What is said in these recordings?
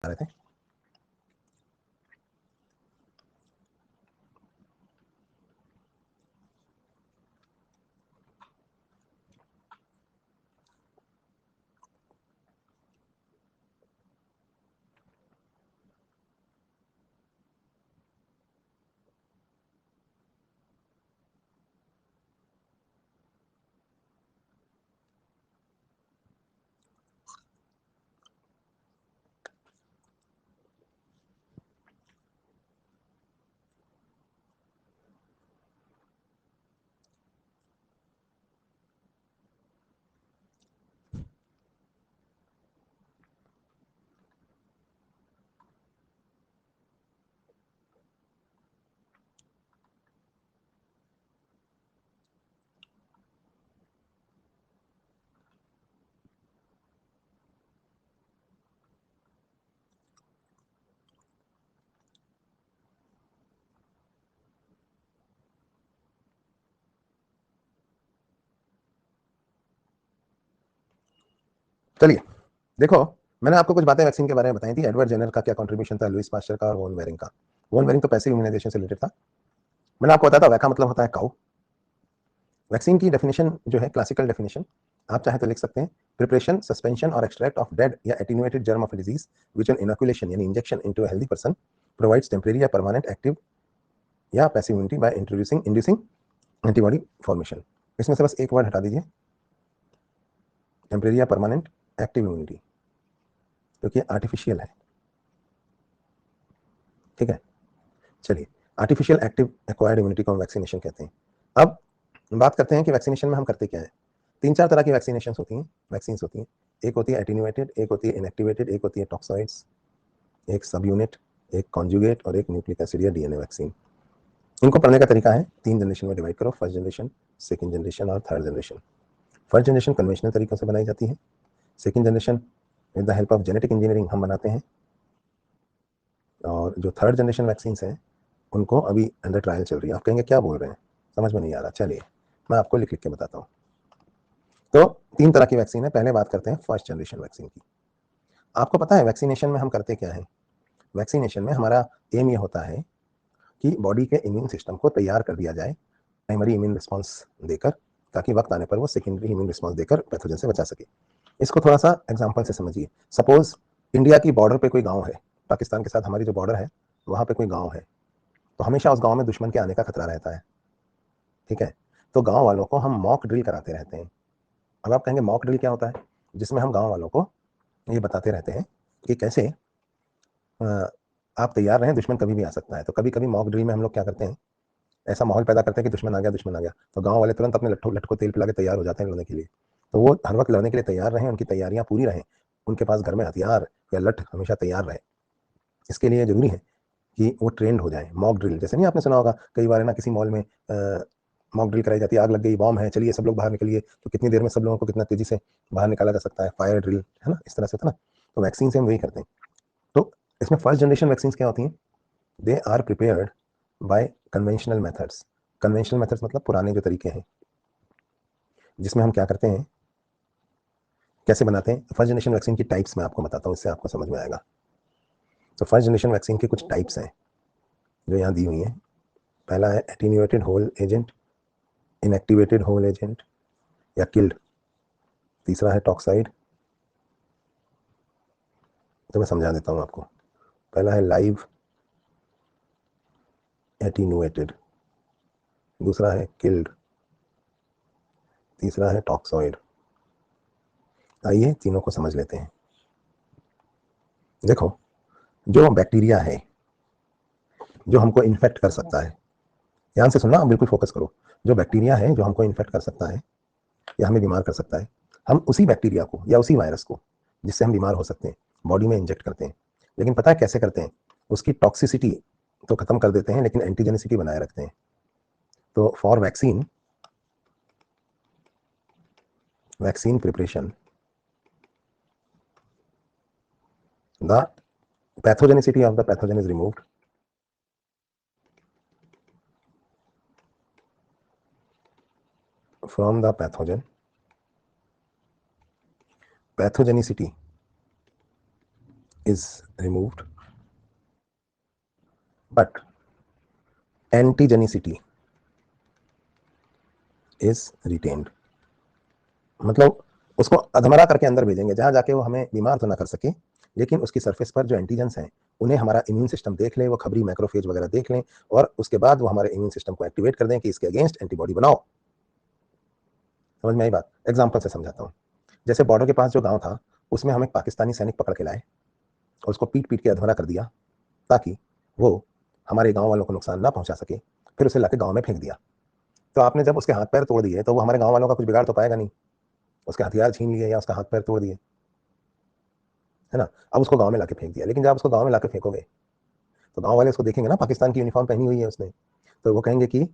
रहे थे। चलिए देखो, मैंने आपको कुछ बातें वैक्सीन के बारे में बताई थी। एडवर्ड जेनर का क्या कंट्रीब्यूशन था, लुइस पास्चर का और वॉन वेरिंग का। वॉन वेरिंग तो पैसिव इम्यूनाइजेशन से रिलेटेड था। मैंने आपको बताया था वैका मतलब होता है काऊ। वैक्सीन की डेफिनेशन जो है क्लासिकल डेफिनेशन, आप चाहे तो लिख सकते हैं, प्रिपरेशन, सस्पेंशन और एक्सट्रैक्ट ऑफ डेड या attenuated germ of disease which an inoculation यानी injection into a healthy person provides temporary या परमानेंट एक्टिव या passive immunity by inducing antibody formation. इसमें से बस एक वर्ड हटा दीजिए, टेम्परेरी या परमानेंट एक्टिव इम्यूनिटी, क्योंकि आर्टिफिशियल है। ठीक है, चलिए, आर्टिफिशियल एक्टिव एक्वायर्ड इम्यूनिटी को हम वैक्सीनेशन कहते हैं। अब बात करते हैं कि वैक्सीनेशन में हम करते क्या है। 3-4 तरह की वैक्सीनेशन होती हैं, वैक्सीन्स होती हैं। एक होती है एटीन्यूएटेड, एक होती है इनएक्टिवेटेड, एक होती है टॉक्सॉइड्स, एक सब यूनिट, एक कॉन्जुगेट और एक न्यूक्लिक एसिड या डीएनए वैक्सीन। इनको पढ़ने का तरीका है 3 जनरेशन में डिवाइड करो, फर्स्ट जनरेशन, सेकंड जनरेशन और third generation. First generation conventional तरीकों से बनाई जाती है, second generation with the help of genetic engineering हम बनाते हैं, और जो थर्ड जनरेशन वैक्सीन हैं उनको अभी अंडर ट्रायल चल रही है। आप कहेंगे क्या बोल रहे हैं, समझ में नहीं आ रहा। चलिए मैं आपको लिख लिख के बताता हूँ। तो 3 तरह की वैक्सीन है। पहले बात करते हैं फर्स्ट जनरेशन वैक्सीन की। आपको पता है वैक्सीनेशन में हम करते क्या है? वैक्सीनेशन में हमारा एम ये होता है कि बॉडी के इम्यून सिस्टम को तैयार कर दिया जाए प्राइमरी इम्यून रिस्पॉन्स देकर, ताकि वक्त आने पर वो सेकेंडरी इम्यून रिस्पॉन्स देकर पैथोजन से बचा सके। इसको थोड़ा सा एग्जाम्पल से समझिए। सपोज इंडिया की बॉर्डर पे कोई गांव है, पाकिस्तान के साथ हमारी जो बॉर्डर है वहां पे कोई गांव है, तो हमेशा उस गांव में दुश्मन के आने का खतरा रहता है। ठीक है, तो गांव वालों को हम मॉक ड्रिल कराते रहते हैं। अब आप कहेंगे मॉक ड्रिल क्या होता है? जिसमें हम गांव वालों को ये बताते रहते हैं कि कैसे आप तैयार रहें, दुश्मन कभी भी आ सकता है। तो कभी कभी मॉक ड्रिल में हम लोग क्या करते हैं, ऐसा माहौल पैदा करते हैं कि दुश्मन आ गया, दुश्मन आ गया, तो गांव वाले तुरंत अपने लट्ठों लट्ठों तेल पिला के तैयार हो जाते हैं लड़ने के लिए। तो वो हर वक्त लड़ने के लिए तैयार रहें, उनकी तैयारियां पूरी रहें, उनके पास घर में हथियार या लठ हमेशा तैयार रहे। इसके लिए जरूरी है कि वो ट्रेंड हो जाए। मॉक ड्रिल जैसे नहीं आपने सुना होगा, कई बार है ना किसी मॉल में मॉक ड्रिल कराई जाती है, आग लग गई, बॉम्ब है, चलिए सब लोग बाहर निकलिए, तो कितनी देर में सब लोगों को कितना तेजी से बाहर निकाला जा सकता है, फायर ड्रिल है ना, इस तरह से होता है ना। तो वैक्सीन से हम वही करते हैं। तो इसमें फर्स्ट जनरेशन वैक्सीन क्या होती हैं? They are prepared by conventional methods. Conventional methods मतलब पुराने जो तरीके हैं, जिसमें हम क्या करते हैं, कैसे बनाते हैं। फर्स्ट जनरेशन वैक्सीन की टाइप्स मैं आपको बताता हूँ, इससे आपको समझ में आएगा। तो फर्स्ट जनरेशन वैक्सीन की कुछ टाइप्स हैं जो यहाँ दी हुई हैं। पहला है attenuated whole agent, inactivated whole agent या किल्ड। तीसरा है टॉक्साइड, तो मैं समझा देता हूँ आपको। पहला है लाइव एटीन्यूएटेड, दूसरा है किल्ड, तीसरा है टॉक्सॉइड। आइए तीनों को समझ लेते हैं। देखो, जो बैक्टीरिया है जो हमको इन्फेक्ट कर सकता है, ध्यान से सुनना, बिल्कुल फोकस करो। जो बैक्टीरिया है जो हमको इन्फेक्ट कर सकता है या हमें बीमार कर सकता है, हम उसी बैक्टीरिया को या उसी वायरस को जिससे हम बीमार हो सकते हैं बॉडी में इंजेक्ट करते हैं। लेकिन पता है कैसे करते हैं? उसकी टॉक्सिसिटी तो खत्म कर देते हैं, लेकिन एंटीजेनिसिटी बनाए रखते हैं। तो for vaccine preparation, the pathogenicity of the pathogen is removed from the pathogen. Pathogenicity is removed but antigenicity is retained। मतलब उसको अधमरा करके अंदर भेजेंगे जहां जाके वो हमें बीमार तो ना कर सके, लेकिन उसकी सरफेस पर जो एंटीजेंस हैं उन्हें हमारा इम्यून सिस्टम देख ले, वो खबरी मैक्रोफेज वगैरह देख लें और उसके बाद वो हमारे इम्यून सिस्टम को एक्टिवेट कर दें कि इसके अगेंस्ट एंटीबॉडी बनाओ। समझ में आई बात? एग्जाम्पल से समझाता हूँ। जैसे बॉर्डर के पास जो गांव था उसमें हम एक पाकिस्तानी सैनिक पकड़ के लाए और उसको पीट पीट के अधमरा कर दिया ताकि वो हमारे गांव वालों को नुकसान ना पहुंचा सके, फिर उसे लाके गांव में फेंक दिया। तो आपने जब उसके हाथ पैर तोड़ दिए तो वो हमारे गांव वालों का कुछ बिगाड़ तो पाएगा नहीं, उसके हथियार छीन लिए या उसका हाथ पैर तोड़ दिए, है ना। अब उसको गांव में लाके फेंक दिया, लेकिन जब उसको गांव में लाके फेंकोगे तो गांव वाले उसको देखेंगे ना, पाकिस्तान की यूनिफॉर्म पहनी हुई है उसने, तो वो कहेंगे कि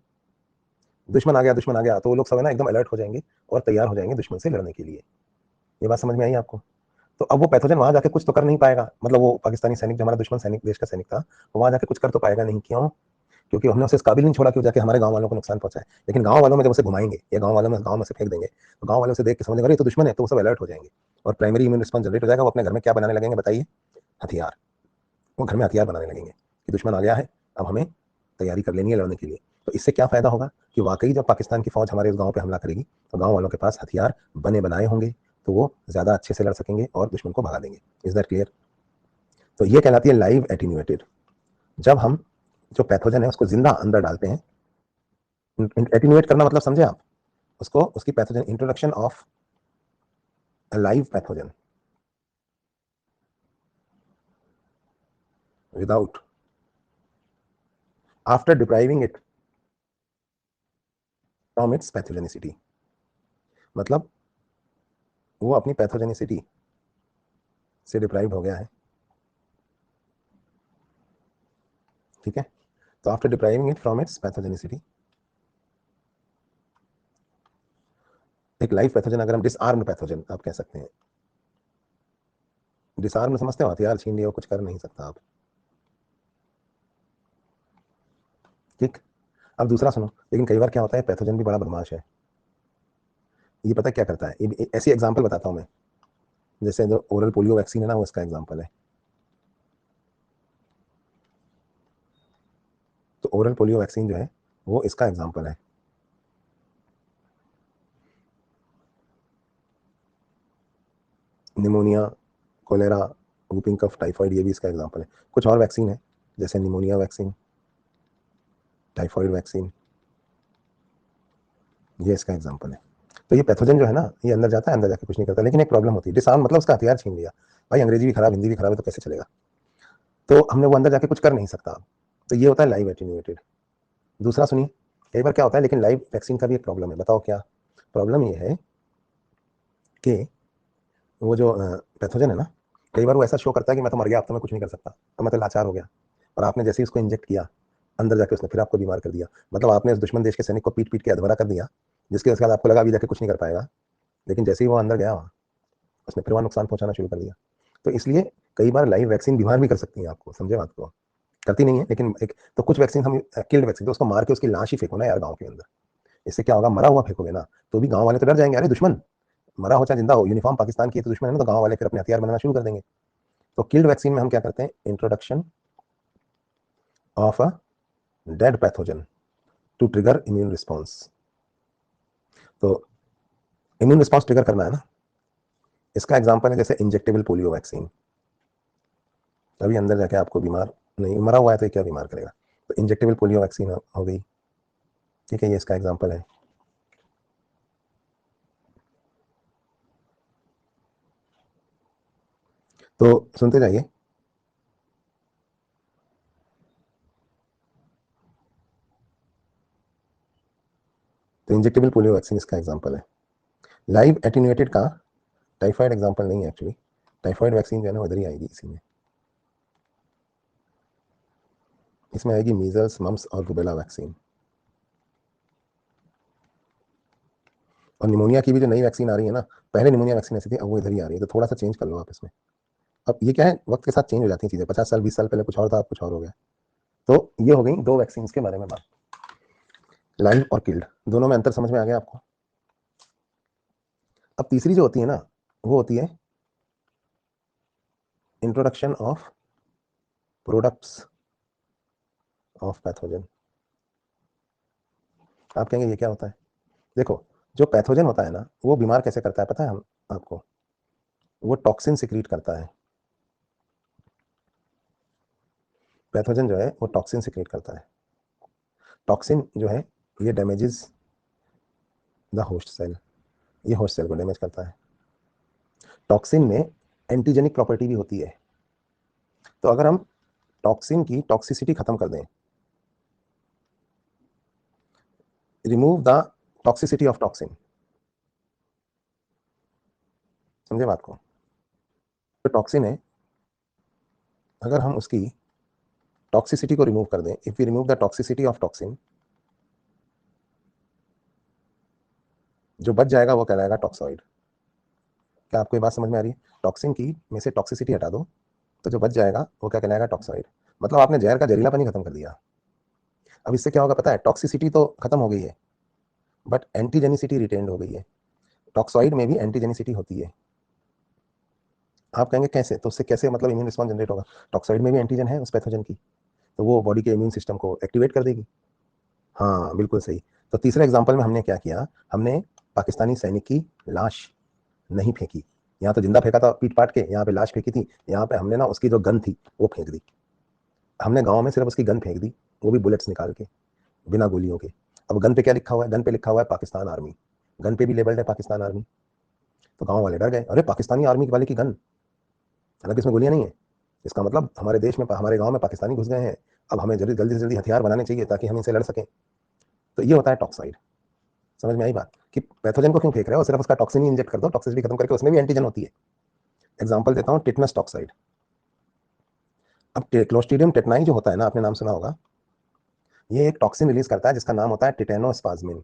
दुश्मन आ गया, दुश्मन आ गया। तो वो लोग सब है ना एकदम अलर्ट हो जाएंगे और तैयार हो जाएंगे दुश्मन से लड़ने के लिए। ये बात समझ में आई आपको? तो अब वो पैथोजन वहां जाके कुछ तो कर नहीं पाएगा, मतलब वो पाकिस्तानी सैनिक जो हमारा दुश्मन सैनिक देश का सैनिक था वो वहां जाके कुछ कर तो पाएगा नहीं। क्यों? क्योंकि हमने उसे इस काबिल नहीं छोड़ा कि वो जाके हमारे गांव वालों को नुकसान पहुंचाए। लेकिन गांव वालों में जब उसे घुमाएंगे या गांव में से फेंक देंगे तो गांव वाले उसे देख के समझेंगे अरे तो दुश्मन है, तो वो सब अलर्ट हो जाएंगे और प्राइमरी इम्यून रिस्पॉन्स जनरेट हो जाएगा। वो अपने घर में क्या बनाने लगेंगे बताइए? हथियार। वो घर में हथियार बनाने लगेंगे कि दुश्मन आ गया है, अब हमें तैयारी कर लेनी है लड़ने के लिए। तो इससे क्या फायदा होगा कि वाकई जब पाकिस्तान की फौज हमारे इस गांव पे हमला करेगी तो गांव वालों के पास हथियार बने बनाए होंगे, तो वो ज्यादा अच्छे से लड़ सकेंगे और दुश्मन को भगा देंगे। Is that clear? तो ये कहलाती है लाइव एटीन्यूएटेड। जब हम जो पैथोजन है उसको जिंदा अंदर डालते हैं। एटीन्यूएट करना मतलब समझे आप उसको, उसकी pathogen introduction of a live pathogen without after depriving it from its pathogenicity. मतलब वो अपनी पैथोजेनिसिटी से डिप्राइव हो गया है, ठीक है। तो after depriving it from its pathogenicity, एक लाइव पैथोजन, अगर हम डिसआर्म्ड पैथोजन आप कह सकते हैं। डिसआर्म समझते हो? हथियार छीन लिया, कुछ कर नहीं सकता आप, ठीक। अब दूसरा सुनो, लेकिन कई बार क्या होता है पैथोजन भी बड़ा बदमाश है। ये पता क्या करता है? ये ऐसी एग्जांपल बताता हूं मैं, जैसे जो ओरल पोलियो वैक्सीन है ना, वो इसका एग्जांपल है। तो ओरल पोलियो वैक्सीन जो है वो इसका एग्जांपल है। Pneumonia, cholera, whooping cough, typhoid, ये भी इसका एग्जांपल है। कुछ और वैक्सीन है जैसे निमोनिया वैक्सीन, टाइफाइड वैक्सीन, ये इसका एग्जांपल है। तो ये पैथोजन जो है ना, ये अंदर जाता है, अंदर जाके कुछ नहीं करता, लेकिन एक प्रॉब्लम होती है, डिसआर्म मतलब उसका हथियार छीन लिया। भाई अंग्रेजी भी खराब, हिंदी भी खराब है, तो कैसे चलेगा? तो हमने वो अंदर जाके कुछ कर नहीं सकता। तो ये होता है लाइव एटीन्यूएटेड। दूसरा सुनिए, कई बार क्या होता है, लेकिन लाइव वैक्सीन का भी एक प्रॉब्लम है। बताओ क्या प्रॉब्लम? ये है कि वो जो पैथोजन है ना, कई बार वो ऐसा शो करता है कि मैं तो मर गया, अब तो मैं कुछ नहीं कर सकता, तो मैं तो लाचार हो गया। और आपने जैसे ही उसको इंजेक्ट किया अंदर जाके उसने फिर आपको बीमार कर दिया। मतलब आपने इस दुश्मन देश के सैनिक को पीट पीट के अधमरा कर दिया, जिसके बाद आपको लगा अभी जाके कुछ नहीं कर पाएगा, लेकिन जैसे ही वो अंदर गया उसने फिर वहाँ नुकसान पहुंचाना शुरू कर दिया। तो इसलिए कई बार लाइव वैक्सीन बीमार भी कर सकती है आपको, समझे बात को? करती नहीं है लेकिन एक तो कुछ वैक्सीन हम किल्ड वैक्सीन, तो उसको मार के उसकी लाश ही फेंको ना यार गाँव के अंदर। इससे क्या होगा, मरा हुआ फेंकोगे ना तो भी गाँव वाले तो डर जाएंगे, अरे दुश्मन मरा हो चाहे जिंदा हो, यूनिफॉर्म पाकिस्तान की है तो दुश्मन है ना, तो गाँव वाले फिर अपने हथियार बनाना शुरू कर देंगे। तो किल्ड वैक्सीन में हम क्या करते हैं, introduction of a dead pathogen to trigger immune response. तो इम्यून रिस्पॉन्स ट्रिगर करना है ना, इसका एग्जांपल है जैसे इंजेक्टेबल पोलियो वैक्सीन। अभी अंदर जाके आपको बीमार नहीं, मरा हुआ है तो क्या बीमार करेगा? तो इंजेक्टेबल पोलियो वैक्सीन हो गई, ठीक है, ये इसका एग्जांपल है। तो सुनते जाइए। तो इंजेक्टेबल पोलियो वैक्सीन इसका एग्जांपल है। लाइव एटीन्यूएटेड का टाइफाइड एग्जांपल नहीं है एक्चुअली, टाइफाइड वैक्सीन जो है ना उधर ही आएगी इसी में। इसमें आएगी मीजल्स, मम्स और रुबेला वैक्सीन। और निमोनिया की भी जो नई वैक्सीन आ रही है ना, पहले निमोनिया वैक्सीन ऐसी थी, अब वो इधर ही आ रही है, तो थोड़ा सा चेंज कर लो आप इसमें। अब ये क्या है, वक्त के साथ चेंज हो जाती हैं चीजें, 50 साल 20 साल पहले कुछ और था, अब कुछ और हो गया। तो ये हो गई दो वैक्सीन के बारे में बात, लाइव और किल्ड, दोनों में अंतर समझ में आ गया आपको? अब तीसरी जो होती है ना, वो होती है introduction of products of pathogen. आप कहेंगे ये क्या होता है? देखो, जो पैथोजन होता है ना, वो बीमार कैसे करता है पता है हम आपको? वो टॉक्सिन सिक्रीट करता है। पैथोजन जो है वो टॉक्सिन सिक्रीट करता है। टॉक्सिन जो है ये डैमेजेस द होस्ट सेल, ये होस्ट सेल को डैमेज करता है। टॉक्सिन में एंटीजेनिक प्रॉपर्टी भी होती है। तो अगर हम टॉक्सिन की टॉक्सिसिटी खत्म कर दें, remove the toxicity of toxin, समझे बात को? तो टॉक्सिन है, अगर हम उसकी टॉक्सिसिटी को रिमूव कर दें, if we remove the toxicity of toxin, जो बच जाएगा वो कहलाएगा टॉक्सॉइड। क्या आपको ये बात समझ में आ रही है? टॉक्सिन की में से टॉक्सिसिटी हटा दो तो जो बच जाएगा वो क्या कहलाएगा? टॉक्सॉइड। मतलब आपने जहर का जहरीलापन ही खत्म कर दिया। अब इससे क्या होगा पता है? टॉक्सिसिटी तो खत्म हो गई है बट एंटीजेनिसिटी रिटेन्ड हो गई है। टॉक्सॉइड में भी एंटीजेनिसिटी होती है। आप कहेंगे कैसे? तो उससे कैसे मतलब इम्यून रिस्पॉन्स जनरेट होगा? टॉक्सॉइड में भी एंटीजन है उस पैथोजन की, तो वो बॉडी के इम्यून सिस्टम को एक्टिवेट कर देगी। हाँ बिल्कुल सही। तो तीसरे एग्जाम्पल में हमने क्या किया? हमने पाकिस्तानी सैनिक की लाश नहीं फेंकी, यहाँ तो जिंदा फेंका था पीट पाट के, यहाँ पे लाश फेंकी थी, यहाँ पे हमने ना उसकी जो गन थी वो फेंक दी। हमने गांव में सिर्फ उसकी गन फेंक दी, वो भी बुलेट्स निकाल के, बिना गोलियों के। अब गन पे क्या लिखा हुआ है? गन पे लिखा हुआ है पाकिस्तान आर्मी, गन पे भी लेबल्ड है पाकिस्तान आर्मी। तो गांव वाले डर गए, अरे पाकिस्तानी आर्मी वाले की गन, हालांकि इसमें गोलियां नहीं है। इसका मतलब हमारे देश में, हमारे गांव में पाकिस्तानी घुस गए हैं, अब हमें जल्दी जल्दी से जल्दी हथियार बनाने चाहिए ताकि हम इनसे लड़ सकें। तो ये होता है टॉक्साइड। समझ में आई बात कि पैथोजन को क्यों फेंक रहे हो? सिर्फ उसका टॉक्सिन ही इंजेक्ट कर दो, टॉक्सिसिटी खत्म करके, उसमें भी एंटीजन होती है। एग्जाम्पल देता हूँ, टिटनस टॉक्साइड। अब क्लोस्ट्रीडियम टेटनाई जो होता है ना, आपने नाम सुना होगा, ये एक टॉक्सिन रिलीज करता है जिसका नाम होता है टिटेनोस्पाज्मिन।